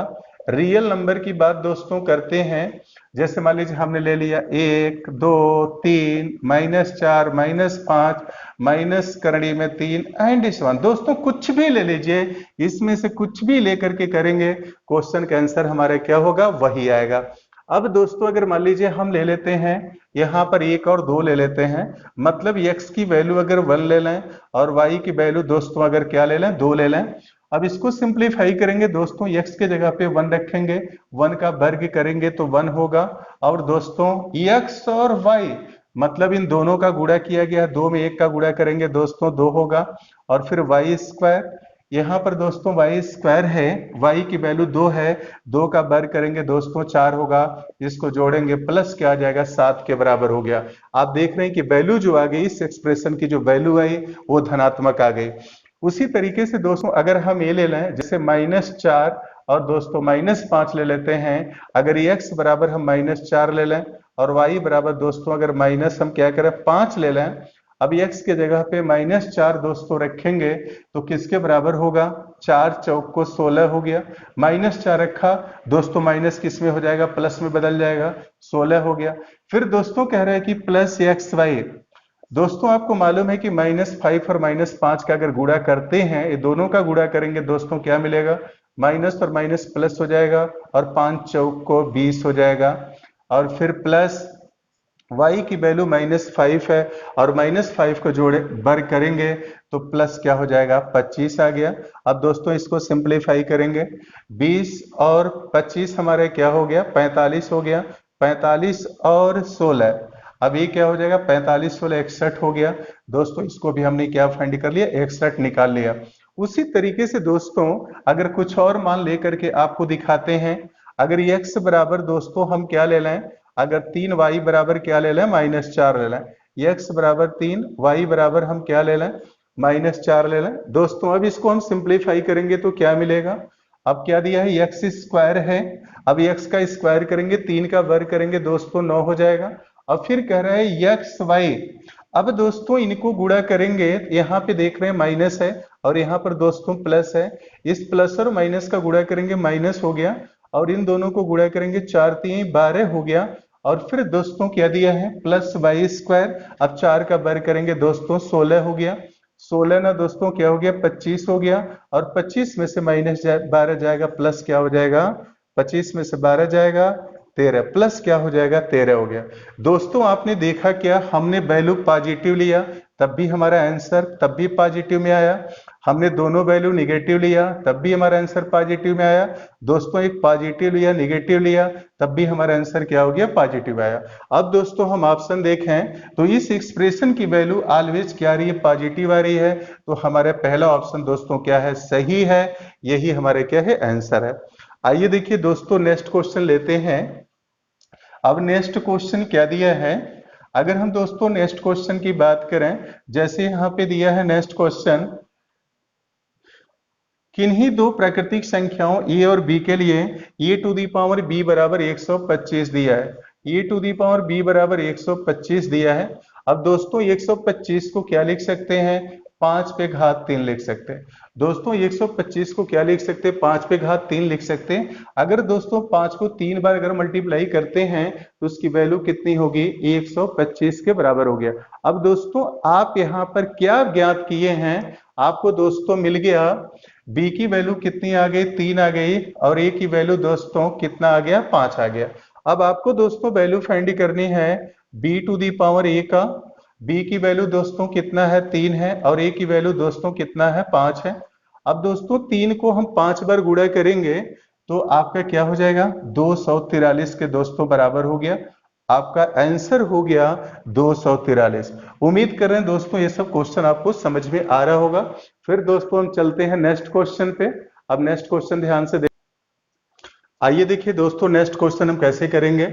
रियल नंबर की बात दोस्तों करते हैं, जैसे मान लीजिए हमने ले लिया 1 2 3 -4 -5 माइनस करणी में 3 एंड इस वन, दोस्तों कुछ भी ले लीजिए, इसमें से कुछ भी लेकर के करेंगे, क्वेश्चन का आंसर हमारा क्या होगा, वही आएगा। अब दोस्तों अगर मान लीजिए हम ले लेते हैं यहां पर 1 और 2 ले लेते हैं, मतलब x की वैल्यू अगर 1 ले लें और y की वैल्यू दोस्तों अगर क्या ले लें, 2 ले लें। अब इसको सिंप्लीफाई करेंगे दोस्तों, x के जगह पे 1 रखेंगे, 1 का वर्ग करेंगे तो 1 होगा, और दोस्तों x और y मतलब इन दोनों का गुणा किया गया, 2 में 1 का गुणा करेंगे दोस्तों 2 होगा, और फिर y स्क्वायर, यहाँ पर दोस्तों y स्क्वायर है, y की वैल्यू 2 है, 2 का वर्ग करेंगे दोस्तों 4 होगा, इसको जोड़ेंगे प्लस क्या आ जाएगा, 7 के बराबर हो गया। आप देख रहे हैं कि वैल्यू जो आ गई, इस एक्सप्रेशन की जो वैल्यू आई वो धनात्मक आ गई। उसी तरीके से दोस्तों अगर हम ये ले लें, जैसे -4 और दोस्तों -5 ले लेते हैं, अगर x बराबर हम -4 ले लें और y बराबर दोस्तों अगर माइनस हम क्या करें 5 ले लें, अब x के जगह पे -4 दोस्तों रखेंगे तो किसके बराबर होगा, 4 चौक को 16 हो गया, -4 रखा दोस्तों, माइनस किस में हो जाएगा, प्लस में बदल जाएगा, 16 हो गया। फिर दोस्तों कह रहे हैं कि प्लस xy, दोस्तों आपको मालूम है कि -5 और -5 का अगर गुणा करते हैं, ये दोनों का गुणा करेंगे दोस्तों क्या मिलेगा, माइनस और माइनस प्लस हो जाएगा, और 5 चौक को 20 हो जाएगा, और फिर प्लस y की वैल्यू -5 है और -5 को जोड़े वर्ग करेंगे तो प्लस क्या हो जाएगा, 25 आ गया। अब दोस्तों इसको सिंप्लीफाई करेंगे, 20 और 25 हमारे क्या हो गया, 45 हो गया, 45 और 16, अब ये क्या हो जाएगा, 45 16 61 हो गया दोस्तों, इसको भी हमने क्या फाइंड कर लिया, 61 निकाल लिया। उसी तरीके से दोस्तों अगर कुछ और मान लेकर के आपको दिखाते हैं, अगर x बराबर दोस्तों हम क्या ले लें, अगर 3y बराबर क्या ले लें, -4 ले लें, x बराबर 3 y बराबर हम क्या ले लें, -4 ले लें दोस्तों। अब इसको हम सिंप्लीफाई करेंगे तो क्या मिलेगा, अब क्या दिया है, x स्क्वायर है, अब x का स्क्वायर करेंगे, 3 का वर्ग करेंगे दोस्तों 9 हो जाएगा। अब फिर कह रहा है xy, अब दोस्तों इनको गुणा करेंगे, यहाँ पे देख रहे हैं माइनस है और यहाँ पर दोस्तों प्लस है, इस प्लस और माइनस का गुणा करेंगे माइनस हो गया, और इन दोनों को गुणा करेंगे 4 3 12 हो गया, और फिर दोस्तों क्या दिया है, प्लस y स्क्वायर, अब 4 का वर्ग करेंगे दोस्तों 16 हो गया, 16 ना दोस्तों क्या हो गया, 25 हो गया, और 25 में से -12 जाएगा, प्लस क्या हो जाएगा, 25 में से 12 जाएगा 13, प्लस क्या हो जाएगा, 13 हो गया। दोस्तों आपने देखा क्या, हमने वैल्यू पॉजिटिव लिया तब भी हमारा आंसर तब भी पॉजिटिव में आया, हमने दोनों वैल्यू निगेटिव लिया तब भी हमारा आंसर पॉजिटिव में आया दोस्तों, एक पॉजिटिव लिया निगेटिव लिया तब भी हमारा आंसर क्या हो गया, पॉजिटिव आया। अब दोस्तों हम ऑप्शन देखें तो इस एक्सप्रेशन की वैल्यू ऑलवेज क्या आ रही है, पॉजिटिव आ रही है, तो हमारा पहला ऑप्शन दोस्तों क्या है, सही है, यही हमारे क्या है, आंसर है। आइए देखिए दोस्तों नेक्स्ट क्वेश्चन लेते हैं। अब नेक्स्ट क्वेश्चन क्या दिया है, अगर हम दोस्तों नेक्स्ट क्वेश्चन की बात करें, जैसे यहाँ पे दिया है नेक्स्ट क्वेश्चन, किन्हीं दो प्राकृतिक संख्याओं a और b के लिए a to the power b बराबर 125 दिया है, a to the power b बराबर 125 दिया है। अब दोस्तों 125 को क्या लिख सकते हैं, 5 पे घात 3 लिख सकते हैं दोस्तों, 125 को क्या लिख सकते हैं, 5 पे घात 3 लिख सकते हैं। अगर दोस्तों 5 को 3 बार अगर मल्टीप्लाई करते हैं तो उसकी वैल्यू कितनी होगी, 125 के बराबर हो गया। अब दोस्तों आप यहाँ पर क्या ज्ञात किए हैं, आपको दोस्तों मिल गया b की वैल्यू कितनी आ गई, 3 आ गई, और a की वैल्यू दोस्तों कितना आ गया, 5 आ गया। अब आपको दोस्तों वैल्यू फाइंड करनी है b to the power a का, b की वैल्यू दोस्तों कितना है, 3 है, और a की वैल्यू दोस्तों कितना है, 5 है। अब दोस्तों 3 को हम 5 बार गुणा करेंगे तो आपका क्या हो जाएगा, 243 के दोस्तों बराबर हो गया। आपका आंसर हो गया 243। उम्मीद कर रहे हैं दोस्तों ये सब क्वेश्चन आपको समझ में आ रहा होगा। फिर दोस्तों हम चलते हैं नेक्स्ट क्वेश्चन पे। अब नेक्स्ट क्वेश्चन ध्यान से आइए देखिए दोस्तों, नेक्स्ट क्वेश्चन हम कैसे करेंगे।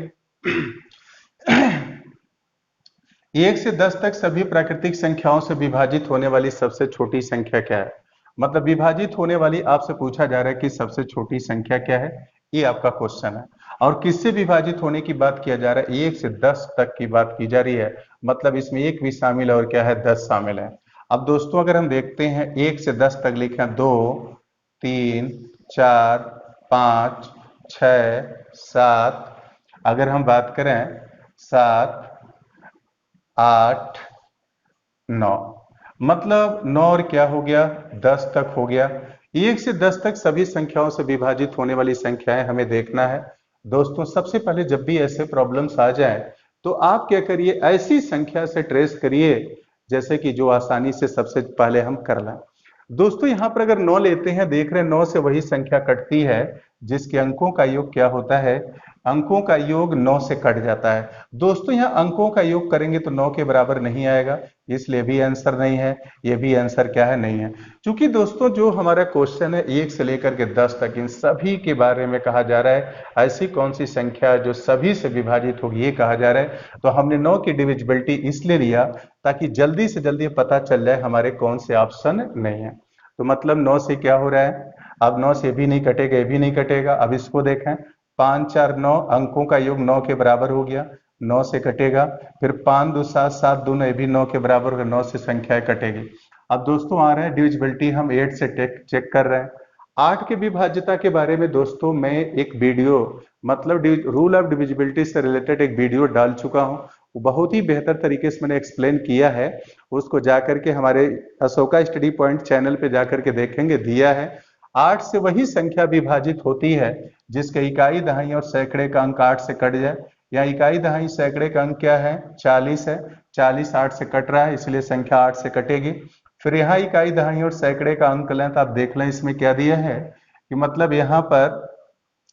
1 से 10 तक सभी प्राकृतिक संख्याओं से विभाजित होने वाली सबसे छोटी संख्या क्या है। मतलब विभाजित होने वाली आपसे पूछा जा रहा है कि सबसे छोटी संख्या क्या है, ये आपका क्वेश्चन है। और किससे विभाजित होने की बात किया जा रहा है, 1 से 10 तक की बात की जा रही है। मतलब इसमें 1 भी शामिल है और क्या है, 10 शामिल है। अब दोस्तों अगर हम देखते हैं 1 से 10 तक लिखे 2, 3, 4, 5, 6, 7। अगर हम बात करें 7, 8, 9, मतलब 9 और क्या हो गया, 10 तक हो गया। 1 से 10 तक सभी संख्याओं से विभाजित होने वाली संख्याएं हमें देखना है। दोस्तों सबसे पहले जब भी ऐसे प्रॉब्लम्स आ जाएं तो आप क्या करिए, ऐसी संख्या से ट्रेस करिए जैसे कि जो आसानी से सबसे पहले हम कर लें। दोस्तों यहां पर अगर 9 लेते हैं, देख रहे हैं 9 से वही संख्या कटती है जिसके अंकों का योग क्या होता है, अंकों का योग 9 से कट जाता है। दोस्तों यहाँ अंकों का योग करेंगे तो 9 के बराबर नहीं आएगा, इसलिए भी आंसर नहीं है। ये भी आंसर क्या है, नहीं है। क्योंकि दोस्तों जो हमारा क्वेश्चन है 1 से लेकर के 10 तक इन सभी के बारे में कहा जा रहा है, ऐसी कौन सी संख्या जो सभी से विभाजित होगी ये कहा जा रहा है। तो हमने 9 की डिविजिबिलिटी इसलिए लिया ताकि जल्दी से जल्दी पता चल जाए हमारे कौन से ऑप्शन नहीं है। तो मतलब 9 से क्या हो रहा है, अब 9 से भी नहीं कटेगा, ये भी नहीं कटेगा। अब इसको देखें, 5, 4, 9, अंकों का योग 9 के बराबर हो गया, 9 से कटेगा। फिर 5, 2, 7, 7, 2, 9, ये भी 9 के बराबर होगा, 9 से संख्या कटेगी। अब दोस्तों आ रहे हैं डिविजिबिलिटी, हम 8 से चेक कर रहे हैं। 8 के विभाज्यता के बारे में दोस्तों मैं एक वीडियो, मतलब रूल ऑफ डिविजिबिलिटी से रिलेटेड एक वीडियो डाल चुका हूं। वो बहुत ही बेहतर तरीके से मैंने एक्सप्लेन किया है, उसको जाकर के हमारे अशोका स्टडी पॉइंट चैनल पे जाकर के देखेंगे, दिया है। 8 से वही संख्या विभाजित होती है जिसके इकाई दहाई और सैकड़े का अंक 8 से कट जाए। यहाँ इकाई दहाई सैकड़े का अंक क्या है, 40 है। 40 8 से कट रहा है, इसलिए संख्या 8 से कटेगी। फिर यहाँ इकाई दहाई और सैकड़े का अंक लें तो आप देख लें इसमें क्या दिया है कि मतलब यहाँ पर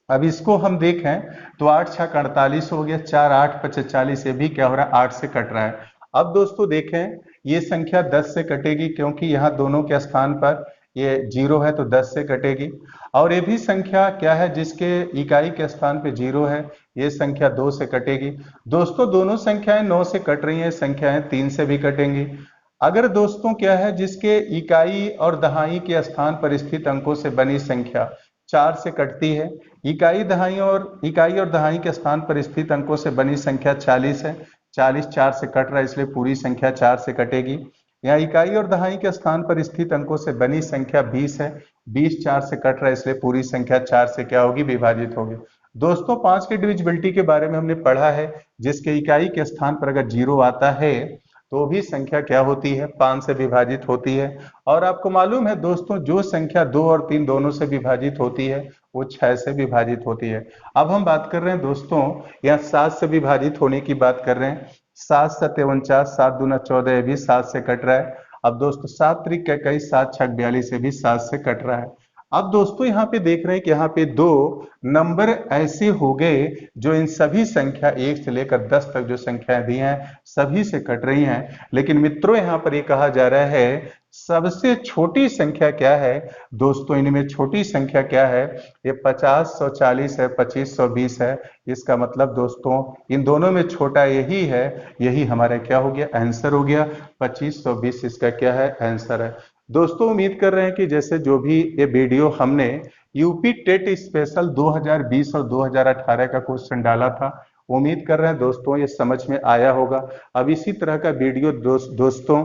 अब इसको हम देखें तो 8 6 48 हो गया, 4 8 5 40, ये भी क्या हो रहा है, 8 से कट रहा है। अब दोस्तों देखें ये संख्या 10 से कटेगी क्योंकि यहाँ दोनों के स्थान पर ये 0 है तो 10 से कटेगी। और ये भी संख्या क्या है जिसके इकाई के स्थान पे 0 है, ये संख्या 2 से कटेगी। दोस्तों दोनों संख्याएं 9 से कट रही हैं, संख्याएं 3 से भी कटेंगी। अगर दोस्तों क्या है जिसके इकाई और दहाई के स्थान पर स्थित अंकों से बनी संख्या 4 से कटती है, इकाई और दहाई के स्थान पर स्थित अंकों से बनी संख्या 40 है, 40 4 से कट रहा है इसलिए पूरी संख्या 4 से कटेगी। यहाँ इकाई और दहाई के स्थान पर स्थित अंकों से बनी संख्या 20 है, 20 4 से कट रहा है इसलिए पूरी संख्या 4 से क्या होगी, विभाजित होगी। दोस्तों 5 की डिविजिबिलिटी के बारे में हमने पढ़ा है, जिसके इकाई के स्थान पर अगर 0 आता है तो भी संख्या क्या होती है, 5 से विभाजित होती है। और आपको मालूम है दोस्तों जो संख्या 2 और 3 दोनों से विभाजित होती है वो 6 से विभाजित होती है। अब हम बात कर रहे हैं दोस्तों यहाँ 7 से विभाजित होने की बात कर रहे हैं। 7 7 49, 7 दूना 14, ये भी 7 से कट रहा है। अब दोस्तों 7 त्रिक 21, 7 छक 42, ये भी 7 से कट रहा है। अब दोस्तों यहाँ पे देख रहे हैं कि यहाँ पे 2 नंबर ऐसे हो गए जो इन सभी संख्या 1 से लेकर 10 तक जो संख्याएं दी हैं सभी से कट रही हैं। लेकिन मित्रों यहाँ पर ये कहा जा रहा है सबसे छोटी संख्या क्या है। दोस्तों इनमें छोटी संख्या क्या है, ये 50 140 है, 25 120 है। इसका मतलब दोस्तों इन दोनों में छोटा यही है, यही हमारा क्या हो गया, आंसर हो गया। 25 120 इसका क्या है, आंसर है। दोस्तों उम्मीद कर रहे हैं कि जैसे जो भी ये वीडियो हमने यूपी टेट स्पेशल 2020 और 2018 का क्वेश्चन डाला था, उम्मीद कर रहे हैं दोस्तों ये समझ में आया होगा। अब इसी तरह का वीडियो दोस्तों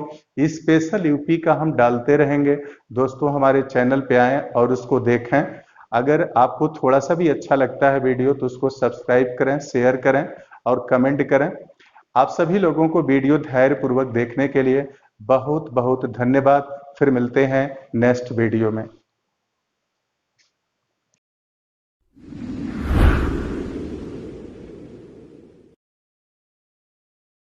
स्पेशल यूपी का हम डालते रहेंगे। दोस्तों हमारे चैनल पे आएं और उसको देखें। अगर आपको थोड़ा सा भी अच्छा लगता है वीडियो तो उसको सब्सक्राइब करें, शेयर करें और कमेंट करें। आप सभी लोगों को वीडियो धैर्यपूर्वक देखने के लिए बहुत बहुत धन्यवाद। फिर मिलते हैं नेक्स्ट वीडियो में।